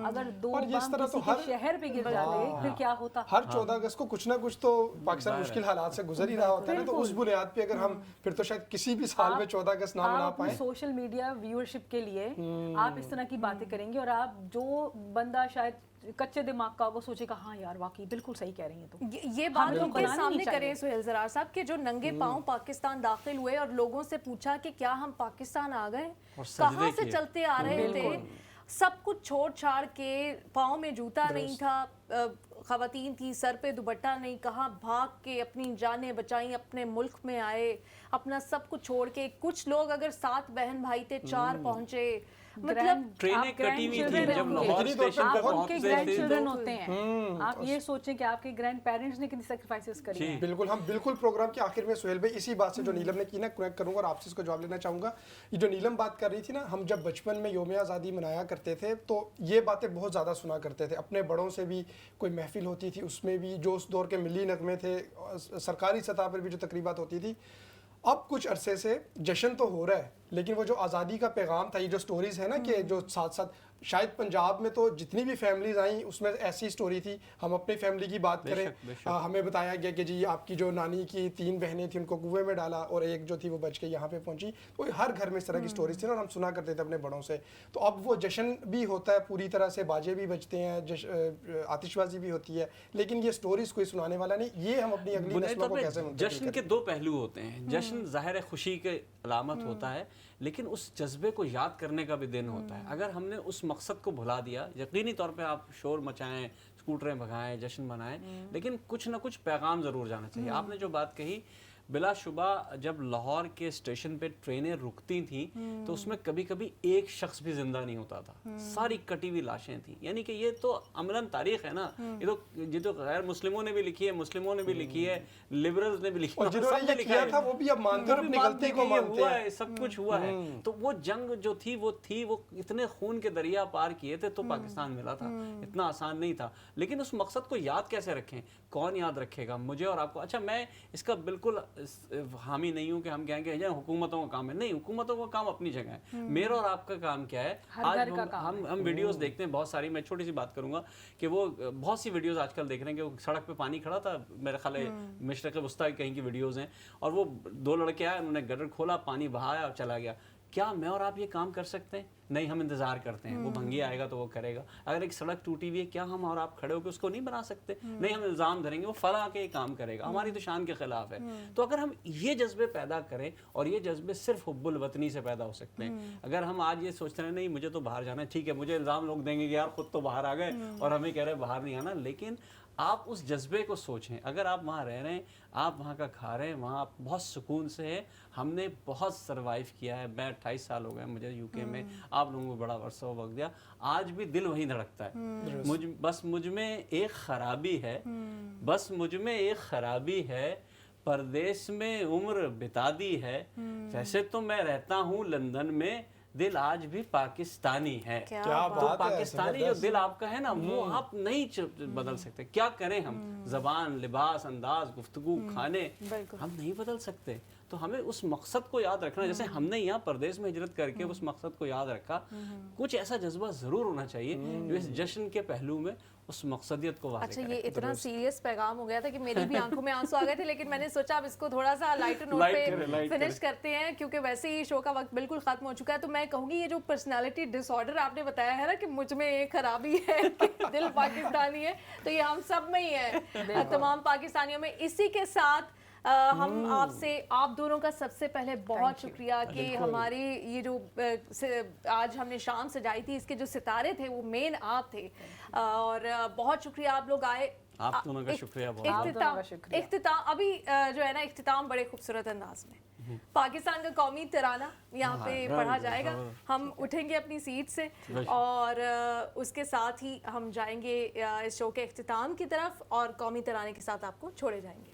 Speaker 3: اگر 2 بم کسی کے شہر پہ گر جاتے پھر کیا ہوتا.
Speaker 2: ہر 14 اگست کو کچھ نہ کچھ تو پاکستان مشکل حالات سے گزر ہی رہا ہوتا ہے نا, تو اس بنیاد پہ اگر ہم پھر تو شاید کسی بھی سال میں 14 اگست نہ منا پائیں.
Speaker 3: سوشل میڈیا ویورشپ کے لیے آپ اس طرح کی باتیں کریں گے اور آپ جو بندہ شاید کچے دماغ کا وہ سوچے گا ہاں یار واقعی بالکل صحیح کہہ رہی ہیں تم.
Speaker 1: یہ بات ان کے سامنے کریں سہیل زرار صاحب کہ جو ننگے پاؤں پاکستان داخل ہوئے اور لوگوں سے پوچھا کہ کیا ہم پاکستان آ گئے, کہاں سے چلتے آ رہے تھے, سب کچھ چھوڑ چھاڑ کے, پاؤں میں جوتا نہیں تھا, خواتین تھی سر پہ دوپٹہ نہیں, کہاں بھاگ کے اپنی جانیں بچائیں, اپنے ملک میں آئے, اپنا سب کچھ چھوڑ کے. کچھ لوگ اگر 7 بہن بھائی تھے 4 پہنچے, مطلب
Speaker 5: ٹرینیں کٹی ہوئی تھی جب لاہور اسٹیشن پہ
Speaker 3: آپ کے گرینڈ
Speaker 5: پہنچتے
Speaker 3: چلڈرن ہوتے ہیں, آپ یہ سوچیں کہ آپ کے گرینڈ پیرنٹس نے کتنی سیکریفائسز کری ہیں.
Speaker 2: بالکل, ہم بالکل پروگرام کے آخر میں سہیل بھائی اسی بات سے جو نیلم نے کی نا کنیکٹ کروں گا اور آپ سے اس کو جواب لینا چاہوں گا. یہ جو نیلم بات کر رہی تھی نا, ہم جب بچپن میں یوم آزادی منایا کرتے تھے تو یہ باتیں بہت زیادہ سنا کرتے تھے. اپنے بڑوں سے بھی کوئی محفل ہوتی تھی, اس میں بھی جو اس دور کے ملی نغمے تھے, سرکاری سطح پر بھی جو تقریبات ہوتی تھی. اب کچھ عرصے سے جشن تو ہو رہا ہے لیکن وہ جو آزادی کا پیغام تھا, یہ جو سٹوریز ہے نا کہ جو ساتھ ساتھ شاید پنجاب میں تو جتنی بھی فیملیز آئیں اس میں ایسی سٹوری تھی. ہم اپنی فیملی کی بات کریں, ہمیں بتایا گیا کہ جی آپ کی جو نانی کی 3 بہنیں تھیں ان کو کنویں میں ڈالا اور ایک جو تھی وہ بچ کے یہاں پہ پہنچی. تو ہر گھر میں اس طرح کی سٹوریز تھیں اور ہم سنا کرتے تھے اپنے بڑوں سے. تو اب وہ جشن بھی ہوتا ہے پوری طرح سے, باجے بھی بجتے ہیں, آتش بازی بھی ہوتی ہے, لیکن یہ سٹوریز کوئی سنانے والا نہیں. یہ ہم اپنی اگلی نسلوں کو کیسے منتقل کریں؟
Speaker 5: جشن کے 2 پہلو ہوتے ہیں. جشن ظاہر خوشی کے علامت ہوتا ہے لیکن اس جذبے کو یاد کرنے کا بھی دن ہوتا ہے. اگر ہم نے اس مقصد کو بھلا دیا, یقینی طور پہ آپ شور مچائیں, اسکوٹریں بھگائیں, جشن منائیں, لیکن کچھ نہ کچھ پیغام ضرور جانا چاہیے. آپ نے جو بات کہی, بلا شبہ جب لاہور کے اسٹیشن پہ ٹرینیں رکتی تھیں تو اس میں کبھی کبھی ایک شخص بھی زندہ نہیں ہوتا تھا, ساری کٹی ہوئی لاشیں تھیں. یعنی کہ یہ تو عملاً تاریخ ہے نا, یہ تو غیر مسلموں نے بھی لکھی ہے, مسلموں نے بھی لکھی ہے, لبرلز نے بھی لکھی ہے,
Speaker 2: اور جنہوں نے یہ کیا تھا وہ بھی اب مانتے ہیں, اپنی غلطی کو مانتے ہیں.
Speaker 5: سب کچھ ہوا ہے. تو وہ جنگ جو تھی وہ اتنے خون کے دریا پار کیے تھے تو پاکستان ملا تھا. اتنا آسان نہیں تھا, لیکن اس مقصد کو یاد کیسے رکھیں, کون یاد رکھے گا, مجھے اور آپ کو. اچھا, میں اس کا بالکل حامی نہیں ہوں کہ ہم کہیں کہ حکومتوں کا کام ہے. نہیں, حکومتوں کا کام اپنی جگہ ہے. میرا اور آپ کا کام کیا ہے, آج ہم ویڈیوز دیکھتے ہیں بہت ساری. میں چھوٹی سی بات کروں گا کہ وہ بہت سی ویڈیوز آج کل دیکھ رہے ہیں کہ وہ سڑک پہ پانی کھڑا تھا, میرے خیال ہے مشرق وسطی کہیں کی ویڈیوز ہیں, اور وہ 2 لڑکے آئے, انہوں نے گٹر کھولا, پانی بہایا اور چلا گیا. کیا میں اور آپ یہ کام کر سکتے ہیں؟ نہیں, ہم انتظار کرتے ہیں وہ بھنگی آئے گا تو وہ کرے گا. اگر ایک سڑک ٹوٹی ہوئی ہے, کیا ہم اور آپ کھڑے ہو کے اس کو نہیں بنا سکتے؟ نہیں, ہم الزام دھریں گے وہ فلاں کے کام کرے گا, ہماری تو شان کے خلاف ہے. تو اگر ہم یہ جذبے پیدا کریں, اور یہ جذبے صرف حب الوطنی سے پیدا ہو سکتے ہیں. اگر ہم آج یہ سوچتے ہیں نہیں مجھے تو باہر جانا ہے, ٹھیک ہے, مجھے الزام لوگ دیں گے کہ یار خود تو باہر آ گئے اور ہمیں کہہ رہے باہر نہیں آنا, لیکن آپ اس جذبے کو سوچیں. اگر آپ وہاں رہ رہے ہیں, آپ وہاں کا کھا رہے ہیں, وہاں بہت سکون سے ہے. ہم نے بہت سروائیو کیا ہے. میں 28 سال ہو گئے مجھے یو کے میں, آپ لوگوں کو بڑا عرصہ وقت دیا. آج بھی دل وہیں دھڑکتا ہے. بس مجھ میں ایک خرابی ہے, بس مجھ میں ایک خرابی ہے, پردیس میں عمر بتا دی ہے. ویسے تو میں رہتا ہوں لندن میں, دل آج بھی پاکستانی ہے. تو پاکستانی جو دل آپ کا ہے نا, وہ آپ نہیں بدل سکتے. کیا کریں ہم, زبان, لباس, انداز, گفتگو, کھانے, ہم نہیں بدل سکتے. تو ہمیں اس مقصد کو یاد رکھنا, جیسے ہم نے یہاں پردیس میں ہجرت کر کے اس مقصد کو یاد رکھا, کچھ ایسا جذبہ ضرور ہونا چاہیے جو اس جشن کے پہلو میں اس مقصدیت کو واضح کرے.
Speaker 1: اچھا, یہ اتنا سیریس پیغام ہو گیا تھا کہ میری بھی آنکھوں میں آنسو آ گئے تھے, لیکن میں نے سوچا اب اس کو تھوڑا سا لائٹ نوٹ پہ فنش کرتے ہیں, کیونکہ ویسے ہی شو کا وقت بالکل ختم ہو چکا ہے. تو میں کہوں گی یہ جو پرسنالٹی ڈس آرڈر آپ نے بتایا ہے نا کہ مجھ میں ایک خرابی ہے کہ دل پاکستانی ہے, تو یہ ہم سب میں ہی ہے, تمام پاکستانیوں میں. اسی کے ساتھ ہم آپ دونوں کا سب سے پہلے بہت شکریہ کہ ہماری یہ جو آج ہم نے شام سجائی تھی, اس کے جو ستارے تھے وہ مین آپ تھے, اور بہت شکریہ آپ لوگ آئے.
Speaker 5: آپ دونوں کا شکریہ.
Speaker 1: اختتام ابھی جو ہے نا, اختتام بڑے خوبصورت انداز میں پاکستان کا قومی ترانہ یہاں پہ پڑھا جائے گا. ہم اٹھیں گے اپنی سیٹ سے اور اس کے ساتھ ہی ہم جائیں گے اس شو کے اختتام کی طرف, اور قومی ترانے کے ساتھ آپ کو چھوڑے جائیں گے.